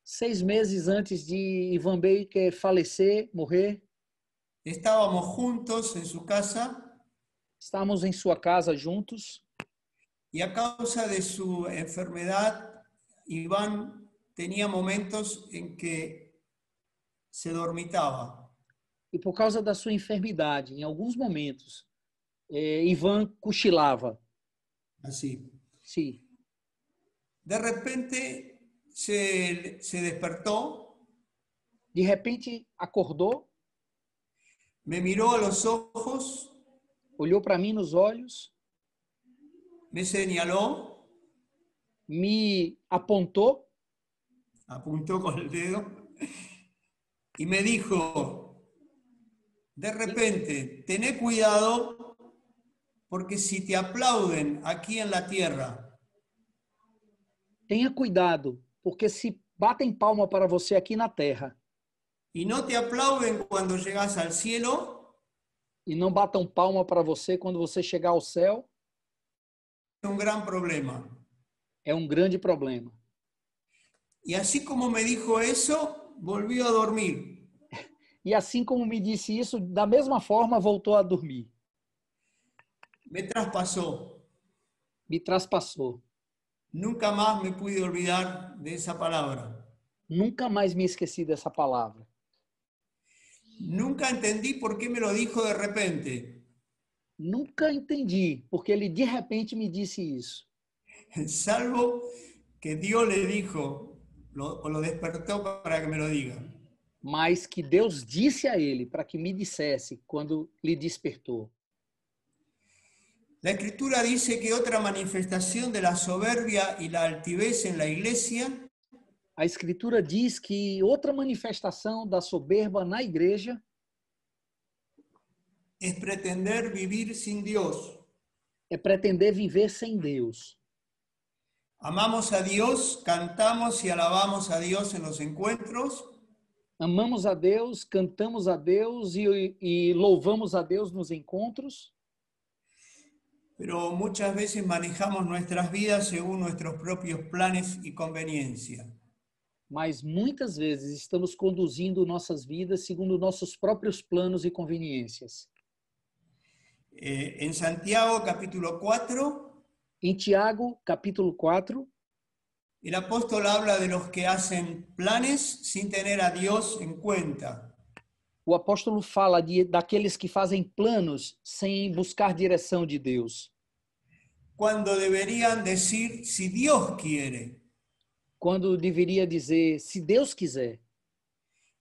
6 meses antes de Ivan Baker falecer, morrer, estábamos juntos en su casa estávamos em sua casa juntos, y a causa de su enfermedad, Iván tenía momentos en que se dormitaba. e por causa da sua enfermidade, em alguns momentos, Ivan cochilava. Así. Sim. De repente se despertó, De repente, acordou, me miró a los ojos, olhou para mim nos olhos, me señaló, me apontou apuntó con el dedo y me dijo, de repente, tené cuidado porque si te aplauden aquí en la tierra, tenha cuidado, porque se batem palma para você aqui na terra y no te aplauden cuando llegas al cielo, e não batam palma para você quando você chegar ao céu, es un gran problema. é um grande problema. Y así como me dijo eso, volvió a dormir. E assim como me disse isso, da mesma forma voltou a dormir. Me traspasó. Me traspassou. Nunca más me pude olvidar de esa palabra. Nunca mais me esqueci dessa palavra. Nunca entendí por qué me lo dijo de repente, Nunca entendi porque ele de repente me disse isso. salvo que Dios le dijo o lo despertó para que me lo diga. Mas que Deus disse a ele para que me dissesse quando lhe despertou. La Escritura dice que otra manifestación de la soberbia y la altivez en la iglesia A Escritura diz que outra manifestação da soberba na igreja es pretender vivir sin Dios. é pretender viver sem Deus. Amamos a Dios, cantamos y alabamos a Dios en los encuentros, Amamos a Deus, cantamos a Deus e louvamos a Deus nos encontros, pero muchas veces manejamos nuestras vidas según nuestros propios planes y conveniencia. mas muitas vezes estamos conduzindo nossas vidas segundo nossos próprios planos e conveniências. En Santiago capítulo 4, Em Tiago, capítulo 4, el apóstol habla de los que hacen planes sin tener a Dios en cuenta. o apóstolo fala daqueles que fazem planos sem buscar direção de Deus, Cuando deberían decir si Dios quiere. quando deveria dizer, se Deus quiser.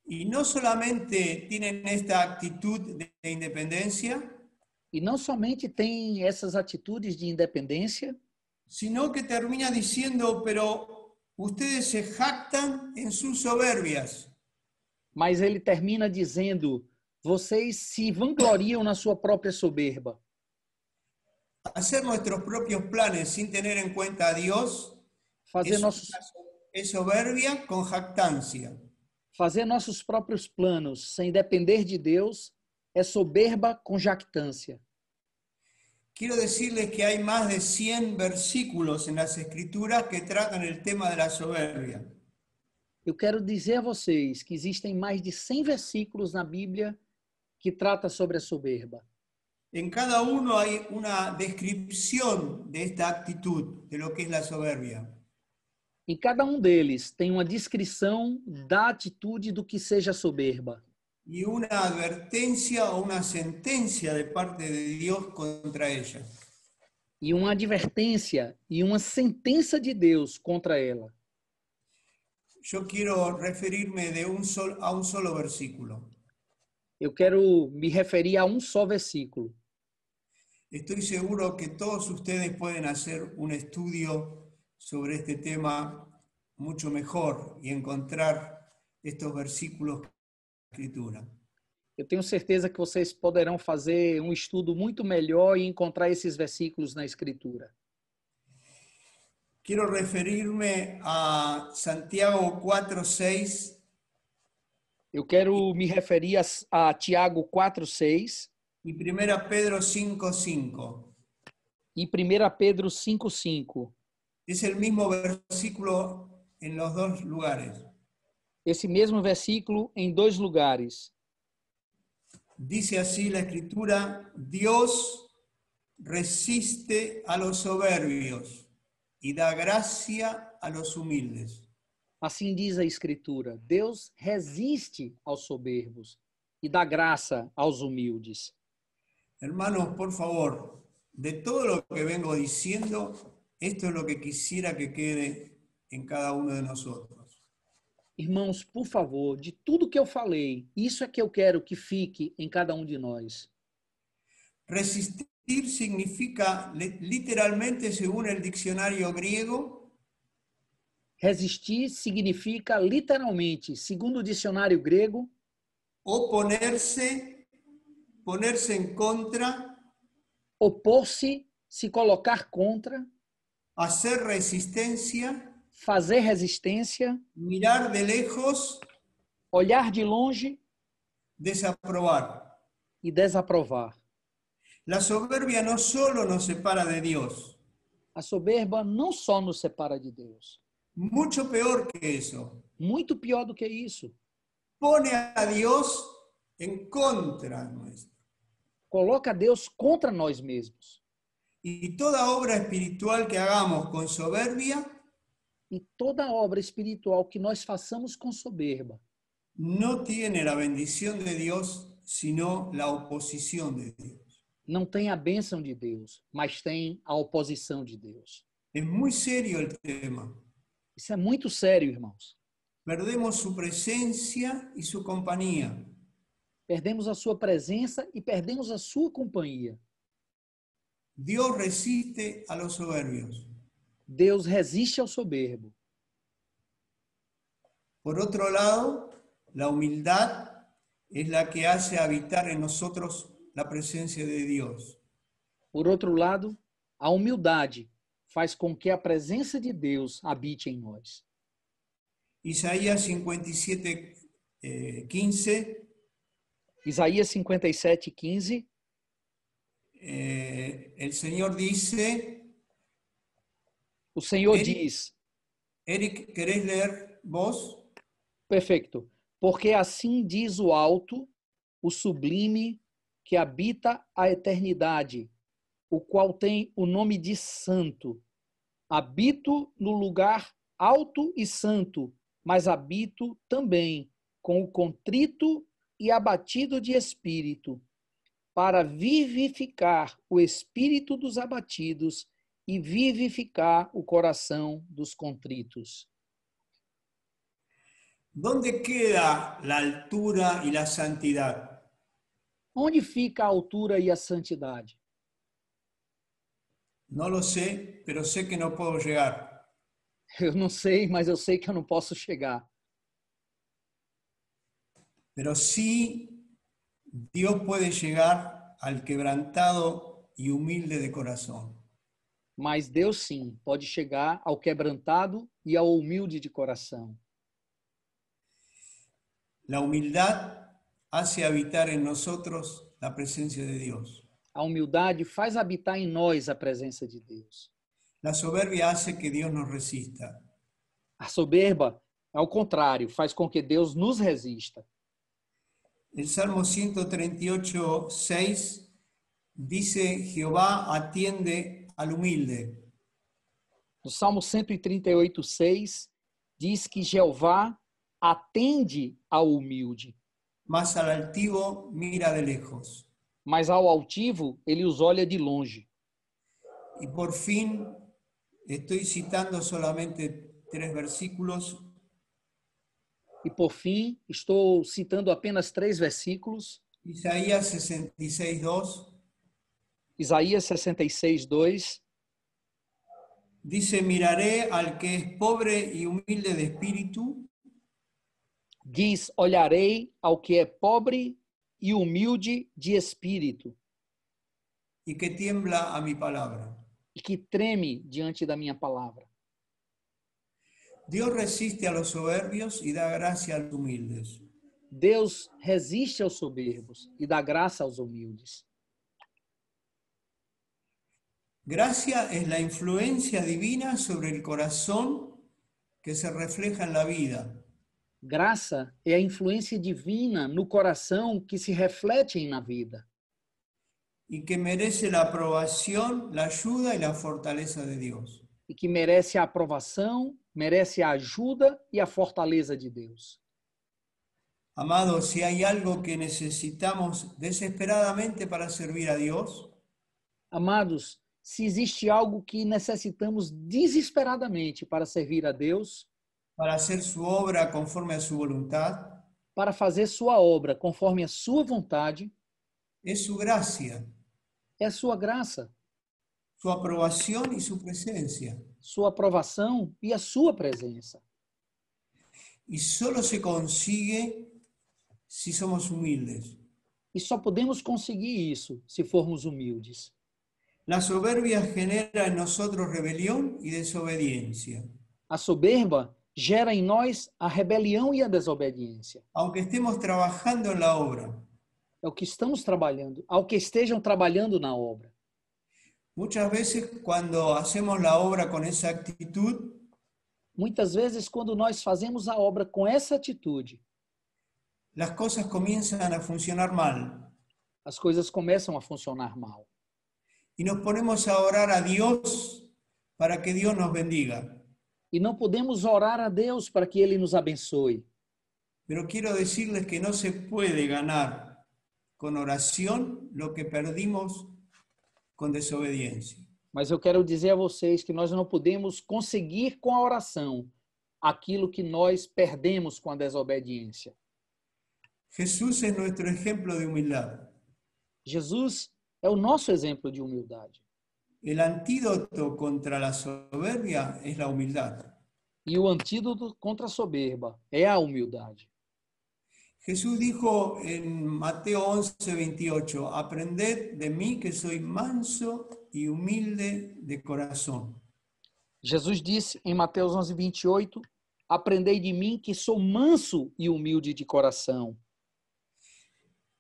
Y no solamente tienen esta actitud de independencia, E não somente tem essas atitudes de independência, sino que termina diciendo, pero ustedes se jactan en sus soberbias. mas ele termina dizendo, vocês se vangloriam na sua própria soberba. Hacer nuestros propios planes sin tener en cuenta a Dios Fazer nossos, es soberbia con jactancia. fazer nossos próprios planos sem depender de Deus é soberba com jactância. Quiero decirles que hay más de 100 versículos en las Escrituras que tratan el tema de la soberbia. Eu quero dizer a vocês que existem mais de 100 versículos na Bíblia que trata sobre a soberba. En cada uno hay una descripción de esta actitud, de lo que es la soberbia. Em cada um deles tem uma descrição da atitude do que seja soberba. Y una advertencia o una sentencia de parte de Dios contra ella. E uma advertência e uma sentença de Deus contra ela. Yo quiero referirme a un solo versículo. Eu quero me referir a um só versículo. Estoy seguro que todos ustedes pueden hacer un estudio sobre este tema mucho mejor y encontrar estos versículos de la Escritura. Eu tenho certeza que vocês poderão fazer um estudo muito melhor e encontrar esses versículos na Escritura. Quiero referirme a Santiago 4:6 Eu quero me referir a Tiago 4:6 y 1 Pedro 5:5. e 1 Pedro 5:5. Es el mismo versículo en los dos lugares. Esse mesmo versículo em dois lugares. Dice así la Escritura: Dios resiste a los soberbios y da gracia a los humildes. Assim diz a Escritura: Deus resiste aos soberbos e dá graça aos humildes. Hermanos, por favor, de todo lo que vengo diciendo, esto es lo que quisiera que quede en cada uno de nosotros. Irmãos, por favor, de tudo que eu falei, isso é que eu quero que fique em cada um de nós. Resistir significa, literalmente, según el diccionario griego, Resistir significa, literalmente, segundo o dicionário grego, oponerse, ponerse en contra, opor-se, se colocar contra, hacer resistencia, fazer resistência, mirar de lejos, olhar de longe desaprobar. e desaprovar. La soberbia no solo nos separa de Dios, A soberba não só nos separa de Deus, mucho peor que eso, muito pior do que isso. pone a Dios en contra nuestra. Coloca Deus contra nós mesmos. Y toda obra espiritual que hagamos con soberbia E toda obra espiritual que nós façamos com soberba no tiene la bendición de Dios, sino la oposición de Dios. não tem a bênção de Deus, mas tem a oposição de Deus. Es muy serio el tema. Isso é muito sério, irmãos. Perdemos su presencia y su compañía. Perdemos a sua presença e perdemos a sua companhia. Dios resiste a los soberbios. Deus resiste ao soberbo. Por otro lado, la humildad es la que hace habitar en nosotros la presencia de Dios. Por outro lado, a humildade faz com que a presença de Deus habite em nós. Isaías 57:15 Isaías 57:15, el Señor dice, o Senhor Eric- diz, Eric, ¿querés leer vos? perfeito, porque assim diz o alto, o sublime, que habita a eternidade, o qual tem o nome de santo. Habito no lugar alto e santo, mas habito também com o contrito e abatido de espírito, para vivificar o espírito dos abatidos e vivificar o coração dos contritos. ¿Dónde queda la altura y la santidad? Onde fica a altura e a santidade? No lo sé, pero sé que no puedo llegar. Eu não sei, mas eu sei que eu não posso chegar. Pero sí, Dios puede llegar al quebrantado y humilde de corazón. Mas Deus sim pode chegar ao quebrantado e ao humilde de coração. La humildad hace habitar en nosotros la presencia de Dios. A humildade faz habitar em nós a presença de Deus. La soberbia hace que Dios nos resista. A soberba, ao contrário, faz com que Deus nos resista. El Salmo 138:6 dice: Jehová atiende al humilde, No Salmo 138:6 diz que Jeová atende ao humilde, mas al altivo mira de lejos. mas ao altivo ele os olha de longe. Y por fin, estoy citando solamente 3 versículos. E por fim, estou citando apenas 3 versículos. Isaías 66:2 Isaías 66:2 dice, miraré al que es pobre y humilde de espíritu diz: olharei ao que é pobre e humilde de espírito y que tiembla a mi palabra. e que treme diante da minha palavra. Dios resiste a los soberbios y da gracia a los humildes. Deus resiste aos soberbos e dá graça aos humildes. Gracia es la influencia divina sobre el corazón que se refleja en la vida. Graça é a influência divina no coração que se reflete na vida Y que merece la aprobación, la ayuda y la fortaleza de Dios. e que merece a aprovação, merece a ajuda e a fortaleza de Deus. Amados, si hay algo que necesitamos desesperadamente para servir a Dios, Amados, se existe algo que necessitamos desesperadamente para servir a Deus, para hacer su obra conforme a su voluntad, para fazer sua obra conforme a sua vontade, es su gracia, é a sua graça, su aprobación y su presencia. sua aprovação e a sua presença. Y solo se consigue si somos humildes. E só podemos conseguir isso se formos humildes. La soberbia genera en nosotros rebelión y desobediencia. A soberba gera em nós a rebelião e a desobediência. Aunque estemos trabajando en la obra, É o que estamos trabalhando, ao que estejam trabalhando na obra. muchas veces cuando hacemos la obra con esa actitud, Muitas vezes, quando nós fazemos a obra com essa atitude, las cosas comienzan a funcionar mal. as coisas começam a funcionar mal. Y nos ponemos a orar a Dios para que Dios nos bendiga. E não podemos orar a Deus para que Ele nos abençoe. Pero quiero decirles que no se puede ganar con oración lo que perdimos con desobediencia. Mas eu quero dizer a vocês que nós não podemos conseguir com a oração aquilo que nós perdemos com a desobediência. Jesús es nuestro ejemplo de humildad. Jesus é o nosso exemplo de humildade. El antídoto contra la soberbia es la humildad. E o antídoto contra a soberba é a humildade. Jesús dijo en Mateo 11:28, aprended de mí que soy manso y humilde de corazón. Jesus disse em Mateus 11:28, aprendei de mim que sou manso e humilde de coração.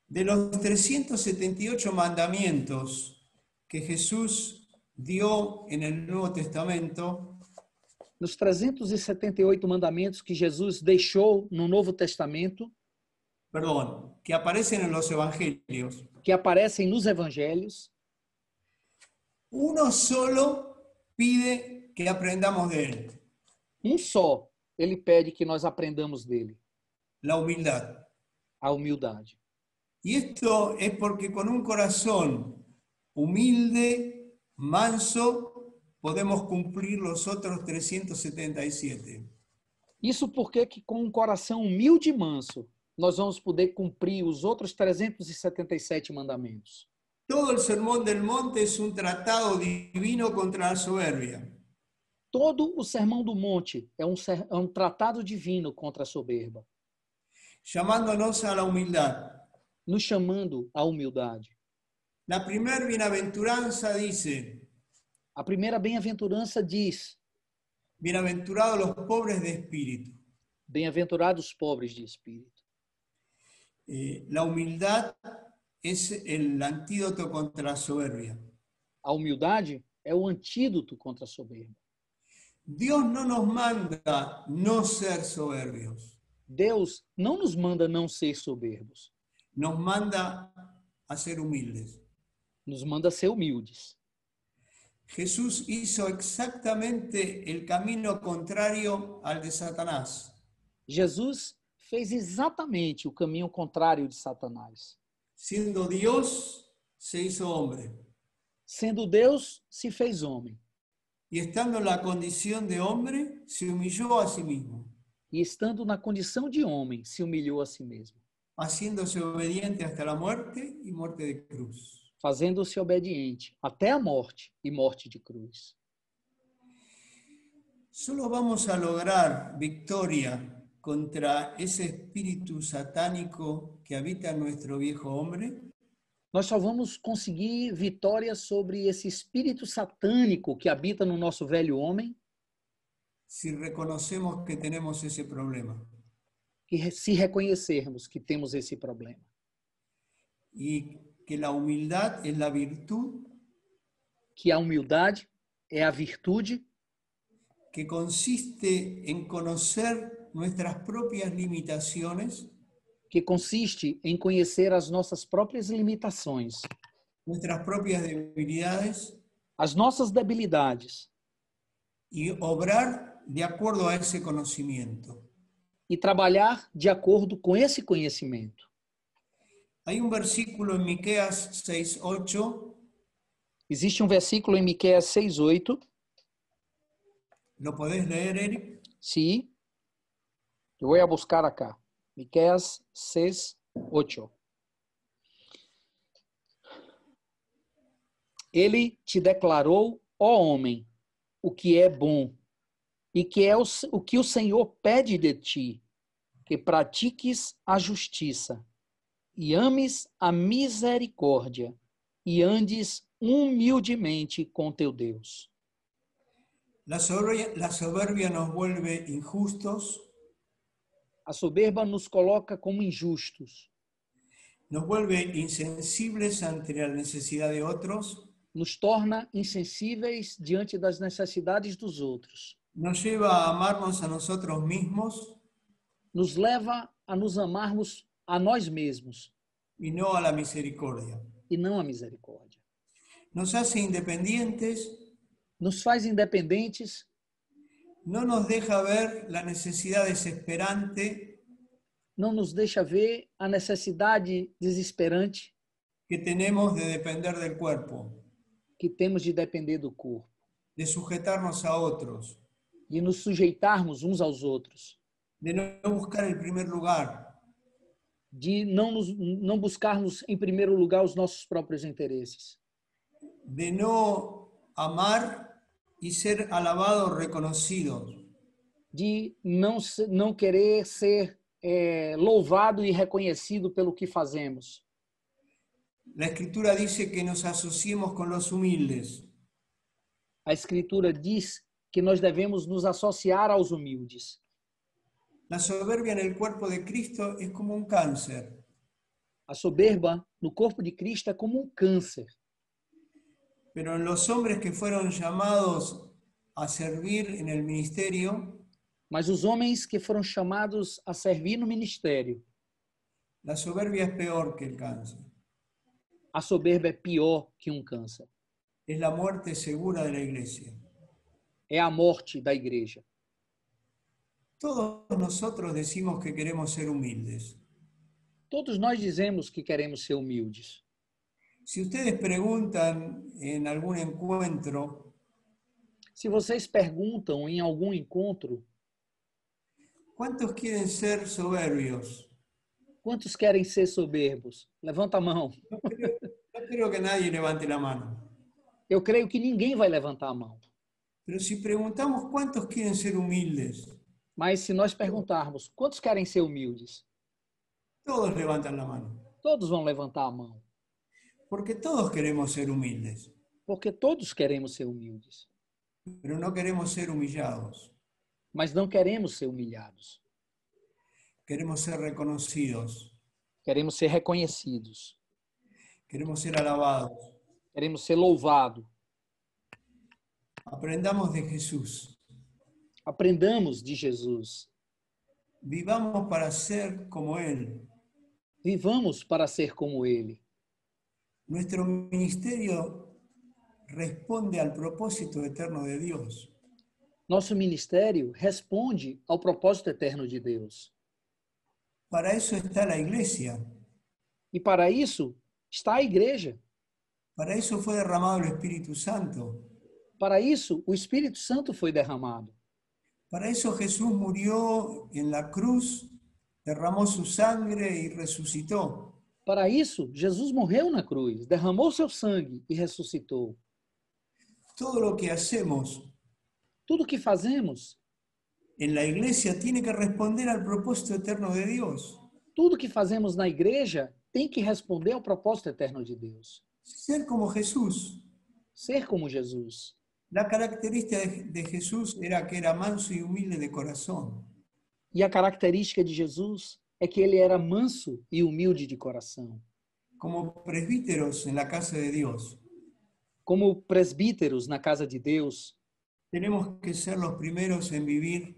De los 378 mandamientos que Jesús dio en el Nuevo Testamento, Nos 378 mandamentos que Jesus deixou no Novo Testamento, que aparecen en los evangelios, que aparecem nos evangelhos, uno solo pide que aprendamos de él, só ele pede que nós aprendamos dele, la humildad. a humildade. Y esto es porque con un corazón humilde, manso, podemos cumplir los otros 377. Isso porque que com um coração humilde e manso, nós vamos poder cumprir os outros 377 mandamentos. Todo el Sermón del Monte es un tratado divino contra la soberbia. Todo o Sermão do Monte é um tratado divino contra a soberba, Llamándonos a la humildad. nos chamando à humildade. La primera bienaventuranza dice, A primeira bem-aventurança diz: bienaventurados los pobres de espíritu. bem-aventurados os pobres de espírito. La humildad es el antídoto contra la soberbia. A humildade é o antídoto contra a soberba. Dios no nos manda no ser soberbios. Deus não nos manda não ser soberbos, Nos manda a ser humildes. nos manda ser humildes. Jesús hizo exactamente el camino contrario al de Satanás. Jesus fez exatamente o caminho contrário de Satanás. Siendo Dios, se hizo hombre. Sendo Deus, se fez homem. Y estando en la condición de hombre, se humilló a sí mismo. E estando na condição de homem, se humilhou a si mesmo. haciéndose obediente hasta la muerte y muerte de cruz. fazendo-se obediente até a morte e morte de cruz. Solo vamos a lograr victoria contra ese espíritu satánico que habita en nuestro viejo hombre Nós só vamos conseguir vitória sobre esse espírito satânico que habita no nosso velho homem si reconocemos que tenemos ese problema. se reconhecermos que temos esse problema. Y que la humildad es la virtud Que a humildade é a virtude que consiste en conocer nuestras propias limitaciones, que consiste em conhecer as nossas próprias limitações, nuestras propias debilidades as nossas debilidades y obrar de acuerdo a ese conocimiento. e trabalhar de acordo com esse conhecimento. Hay un versículo en Miqueas 6:8, Existe um versículo em Miqueias 6:8, ¿lo podés leer, Eric? sim, eu vou buscar acá. Miqueias 6:8. Ele te declarou, ó homem, o que é bom, e que é o que o Senhor pede de ti, que pratiques a justiça, e ames a misericórdia, e andes humildemente com teu Deus. La soberbia nos vuelve injustos, A soberba nos coloca como injustos, nos vuelve insensibles ante la necesidad de otros, nos torna insensíveis diante das necessidades dos outros, nos lleva a amarnos a nosotros mismos nos leva a nos amarmos a nós mesmos y no a la misericordia. e não a misericórdia. Nos hace independientes, Nos faz independentes, no nos deja ver la necesidad desesperante não nos deixa ver a necessidade desesperante que tenemos de depender del cuerpo, que temos de depender do corpo, de sujetarnos a otros, de nos sujeitarmos uns aos outros, de no buscar el primer lugar, de não buscarmos em primeiro lugar os nossos próprios interesses, de no amar y ser alabados, reconocidos, de não querer ser louvado e reconhecido pelo que fazemos. La Escritura dice que nos asociemos con los humildes. A Escritura diz que nós devemos nos associar aos humildes. La soberbia en el cuerpo de Cristo es como un cáncer. A soberba no corpo de Cristo é como um câncer, Pero en los hombres que fueron llamados a servir en el ministerio, mas os homens que foram chamados a servir no ministério, la soberbia es peor que el cáncer. a soberba é pior que um câncer. Es la muerte segura de la iglesia. É a morte da igreja. Todos nosotros decimos que queremos ser humildes. Todos nós dizemos que queremos ser humildes. Si ustedes preguntan en algún encuentro, Se vocês perguntam em algum encontro, ¿cuántos quieren ser soberbios? quantos querem ser soberbos? Levanta a mão. No creo que nadie levante la mano. Eu creio que ninguém vai levantar a mão. Pero si preguntamos cuántos quieren ser humildes, Mas se nós perguntarmos quantos querem ser humildes, todos levantan la mano. todos vão levantar a mão. Porque todos queremos ser humildes, Porque todos queremos ser humildes. pero no queremos ser humillados. Mas não queremos ser humilhados. Queremos ser reconocidos. Queremos ser reconhecidos. Queremos ser alabados. Queremos ser louvados. Aprendamos de Jesús. Aprendamos de Jesus. Vivamos para ser como Él. Vivamos para ser como Ele. Nuestro ministerio responde al propósito eterno de Dios. Nosso ministério responde ao propósito eterno de Deus. Para eso está la iglesia. E para isso está a igreja. Para eso fue derramado el Espíritu Santo. Para isso o Espírito Santo foi derramado. Para eso Jesús murió en la cruz derramó su sangre y resucitó. Para isso, Jesus morreu na cruz, derramou seu sangue e ressuscitou. Todo lo que hacemos Tudo que fazemos, en la iglesia tiene que responder al propósito eterno de Dios. tudo que fazemos na igreja tem que responder ao propósito eterno de Deus. Ser como Jesús. Ser como Jesus. La característica de Jesús era que era manso y humilde de corazón. E a característica de Jesus é que ele era manso e humilde de coração. Como presbíteros en la casa de Dios, Como presbíteros na casa de Deus, tenemos que ser los primeros en vivir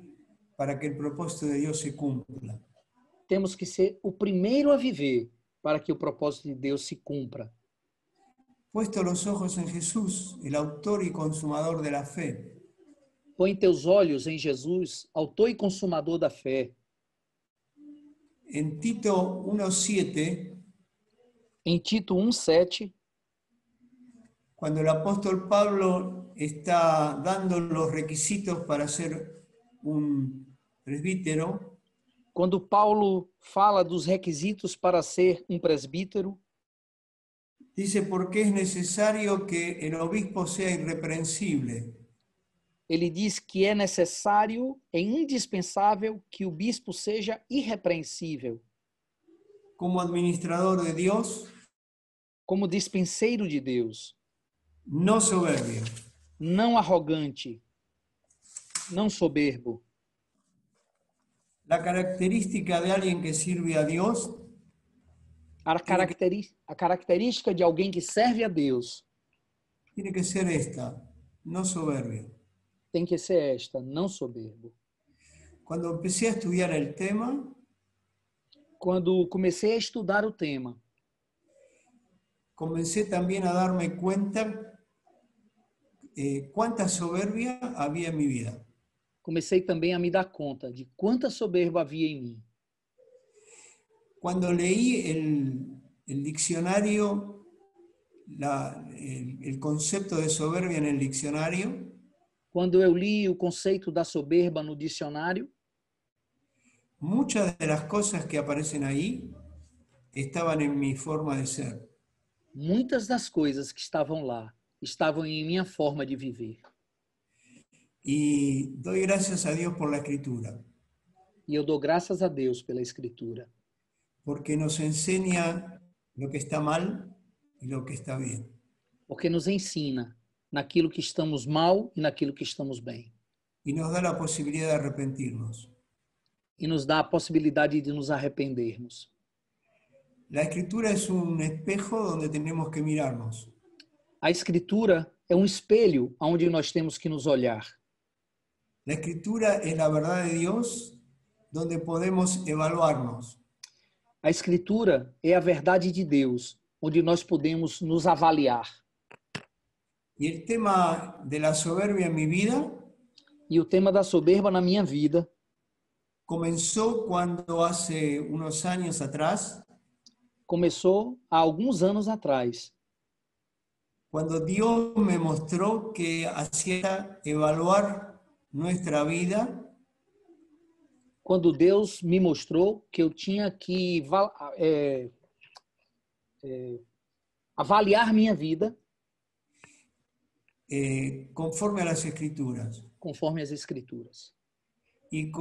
para que el propósito de Dios se cumpla. temos que ser o primeiro a viver para que o propósito de Deus se cumpra. Puesto los ojos en Jesús, el autor y consumador de la fe, Põe teus olhos em Jesus, autor e consumador da fé. en Tito 1:7, Em Tito 1:7, cuando el apóstol Pablo está dando los requisitos para ser un presbítero, quando Paulo fala dos requisitos para ser um presbítero, dice porque es necesario que el obispo sea irreprensible, ele diz que é necessário, é indispensável que o bispo seja irrepreensível, como administrador de Dios, como dispenseiro de Deus, no soberbio, não arrogante, não soberbo. la característica de alguien que sirve a Dios A característica de alguém que serve a Deus tiene que ser esta, no soberbio. tem que ser esta, não soberbo. Cuando empecé a estudiar el tema, Quando comecei a estudar o tema, comencé también a darme cuenta cuánta soberbia había en mi vida. comecei também a me dar conta de quanta soberba havia em mim. Cuando leí el diccionario, el concepto de soberbia en el diccionario, Quando eu li o conceito da soberba no dicionário, muchas de las cosas que aparecen ahí estaban en mi forma de ser. muitas das coisas que estavam lá estavam em minha forma de viver. Y doy gracias a Dios por la Escritura, E eu dou graças a Deus pela Escritura, porque nos enseña lo que está mal y lo que está bien. porque nos ensina naquilo que estamos mal e naquilo que estamos bem. Y nos da la posibilidad de arrepentirnos. E nos dá a possibilidade de nos arrependermos. La Escritura es un espejo donde tenemos que mirarnos. A Escritura é um espelho onde nós temos que nos olhar. La Escritura es la verdad de Dios donde podemos evaluarnos. A Escritura é a verdade de Deus, onde nós podemos nos avaliar. Y el tema de la soberbia en mi vida E o tema da soberba na minha vida comenzó cuando hace unos años atrás, começou há alguns anos atrás, cuando Dios me mostró que hacía evaluar nuestra vida quando Deus me mostrou que eu tinha que avaliar minha vida conforme a las Escrituras. conforme as Escrituras. Y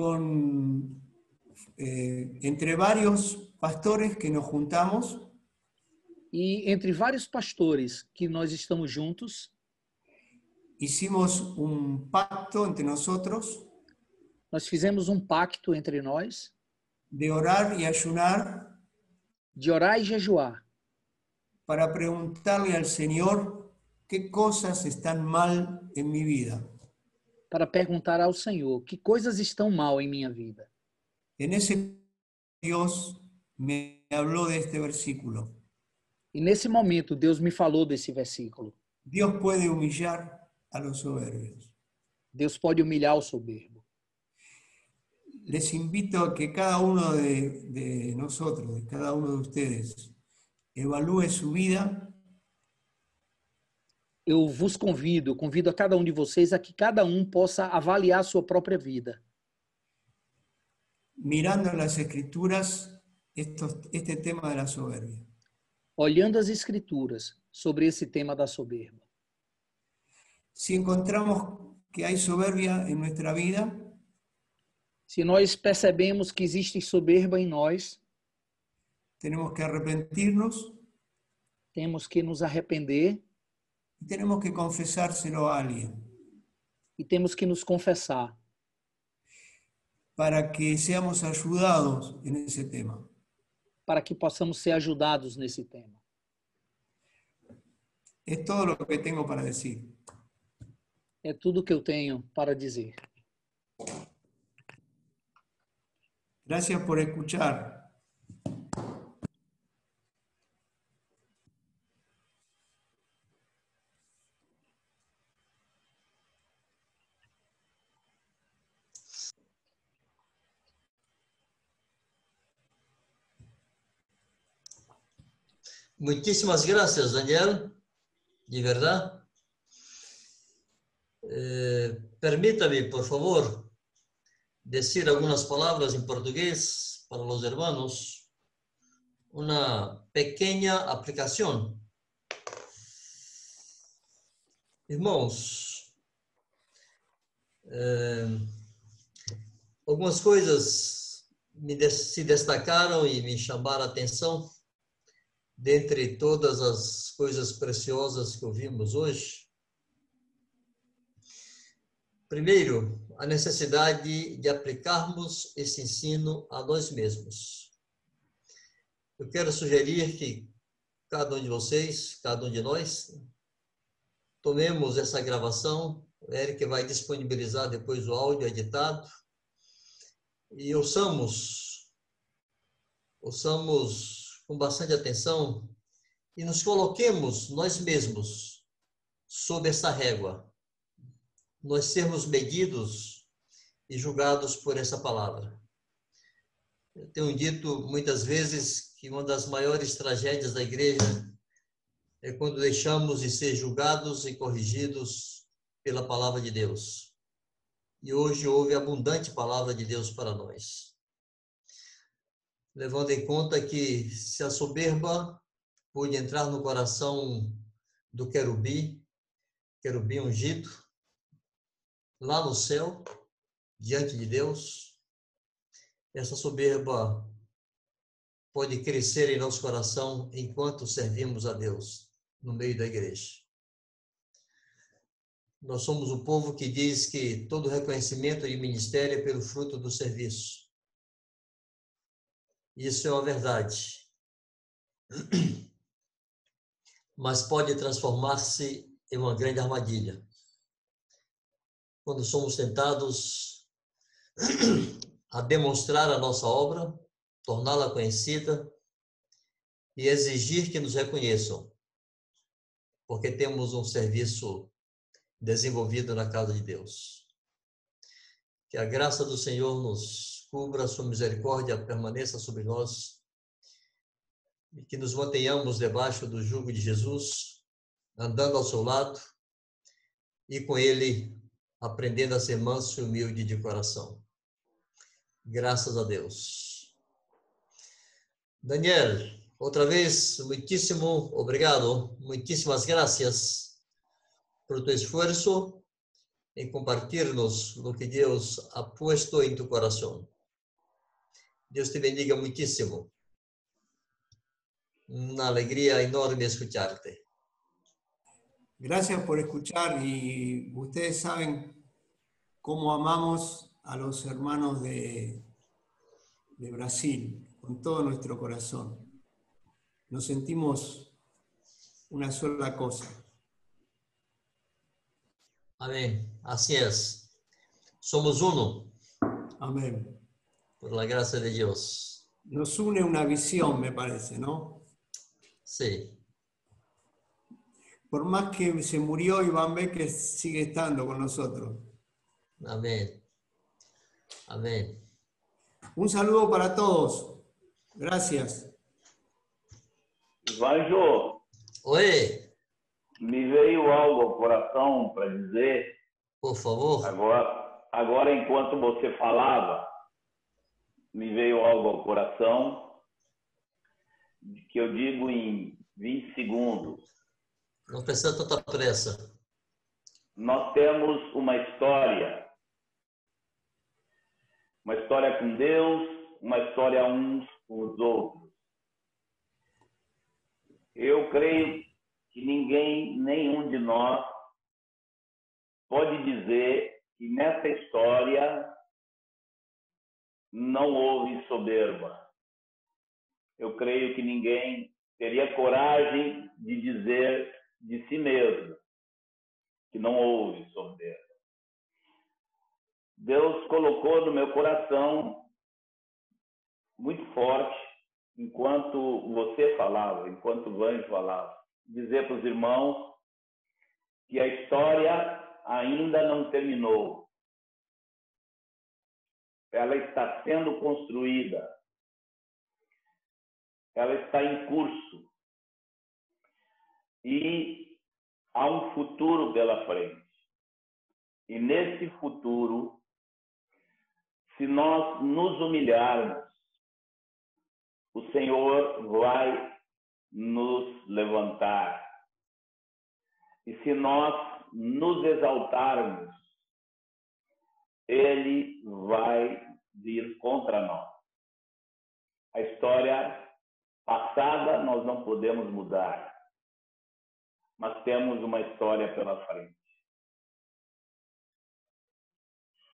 entre varios pastores que nos juntamos, E entre vários pastores que nós estamos juntos, hicimos un pacto entre nosotros nós fizemos um pacto entre nós de orar y ayunar de orar e jejuar para preguntarle al Señor qué cosas están mal en mi vida. para perguntar ao Senhor que coisas estão mal em minha vida. En ese Dios me habló de este versículo. E nesse momento Deus me falou desse versículo. Dios puede humillar a los soberbios. Deus pode humilhar o soberbo. Les invito a que cada uno de nosotros, de cada uno de ustedes, evalúe su vida Eu vos convido a cada um de vocês a que cada um possa avaliar a sua própria vida. mirando en las escrituras este tema de la soberbia. Olhando as escrituras sobre esse tema da soberba. Si encontramos que hay soberbia en nuestra vida, Se nós percebemos que existe soberba em nós, tenemos que arrepentirnos temos que nos arrepender y tenemos que confesárselo a alguien e temos que nos confessar para que seamos ayudados en ese tema. para que possamos ser ajudados nesse tema. Es todo lo que tengo para decir. É tudo que eu tenho para dizer. Gracias por escuchar. Muchísimas gracias, Daniel, de verdad. Permítame, por favor, decir algunas palabras en portugués para los hermanos. Una pequeña aplicación. Irmãos, algumas coisas se destacaram e me chamaram a atenção, dentre todas as coisas preciosas que ouvimos hoje. Primeiro, a necessidade de aplicarmos esse ensino a nós mesmos. Eu quero sugerir que cada um de vocês, cada um de nós, tomemos essa gravação. O Eric vai disponibilizar depois o áudio editado e ouçamos com bastante atenção e nos coloquemos nós mesmos sob essa régua, nós sermos medidos e julgados por essa palavra. Eu tenho dito muitas vezes que uma das maiores tragédias da igreja é quando deixamos de ser julgados e corrigidos pela palavra de Deus. E hoje houve abundante palavra de Deus para nós. Levando em conta que se a soberba pôde entrar no coração do querubim ungido, lá no céu, diante de Deus, essa soberba pode crescer em nosso coração enquanto servimos a Deus no meio da igreja. Nós somos o povo que diz que todo reconhecimento de ministério é pelo fruto do serviço. Isso é uma verdade. Mas pode transformar-se em uma grande armadilha. Quando somos tentados a demonstrar a nossa obra, torná-la conhecida e exigir que nos reconheçam, porque temos um serviço desenvolvido na casa de Deus. Que a graça do Senhor nos cubra, a sua misericórdia permaneça sobre nós e que nos mantenhamos debaixo do jugo de Jesus, andando ao seu lado e com Ele aprendendo a ser manso e humilde de coração. Graças a Deus. Daniel, outra vez, muitíssimo obrigado, muitíssimas gracias por tu esfuerzo en compartirnos lo que Dios ha puesto en tu corazón. Dios te bendiga muchísimo. Una alegría enorme escucharte. Gracias por escuchar y ustedes saben cómo amamos a los hermanos de Brasil con todo nuestro corazón. Nos sentimos una sola cosa. Amén. Así es. Somos uno. Amén. Por la gracia de Dios. Nos une una visión, me parece, ¿no? Sí. Por más que se murió Iván Becker, sigue estando con nosotros. Amén. Amém. Un saludo para todos. Gracias. Vanjo, Oi, me veio algo ao coração para dizer, por favor. agora enquanto você falava, me veio algo ao coração que eu digo em 20 segundos. Não precisa tanta pressa. Nós temos uma história com Deus, uma história uns com os outros. Eu creio que nenhum de nós pode dizer que nessa história não houve soberba. Eu creio que ninguém teria coragem de dizer de si mesmo que não houve soberba. Deus colocou no meu coração muito forte, enquanto você falava, enquanto o Vânio falava, dizer para os irmãos que a história ainda não terminou. Ela está sendo construída. Ela está em curso. E há um futuro pela frente. E nesse futuro, se nós nos humilharmos, o Senhor vai nos levantar. E se nós nos exaltarmos, Ele vai vir contra nós. A história passada nós não podemos mudar, mas temos uma história pela frente.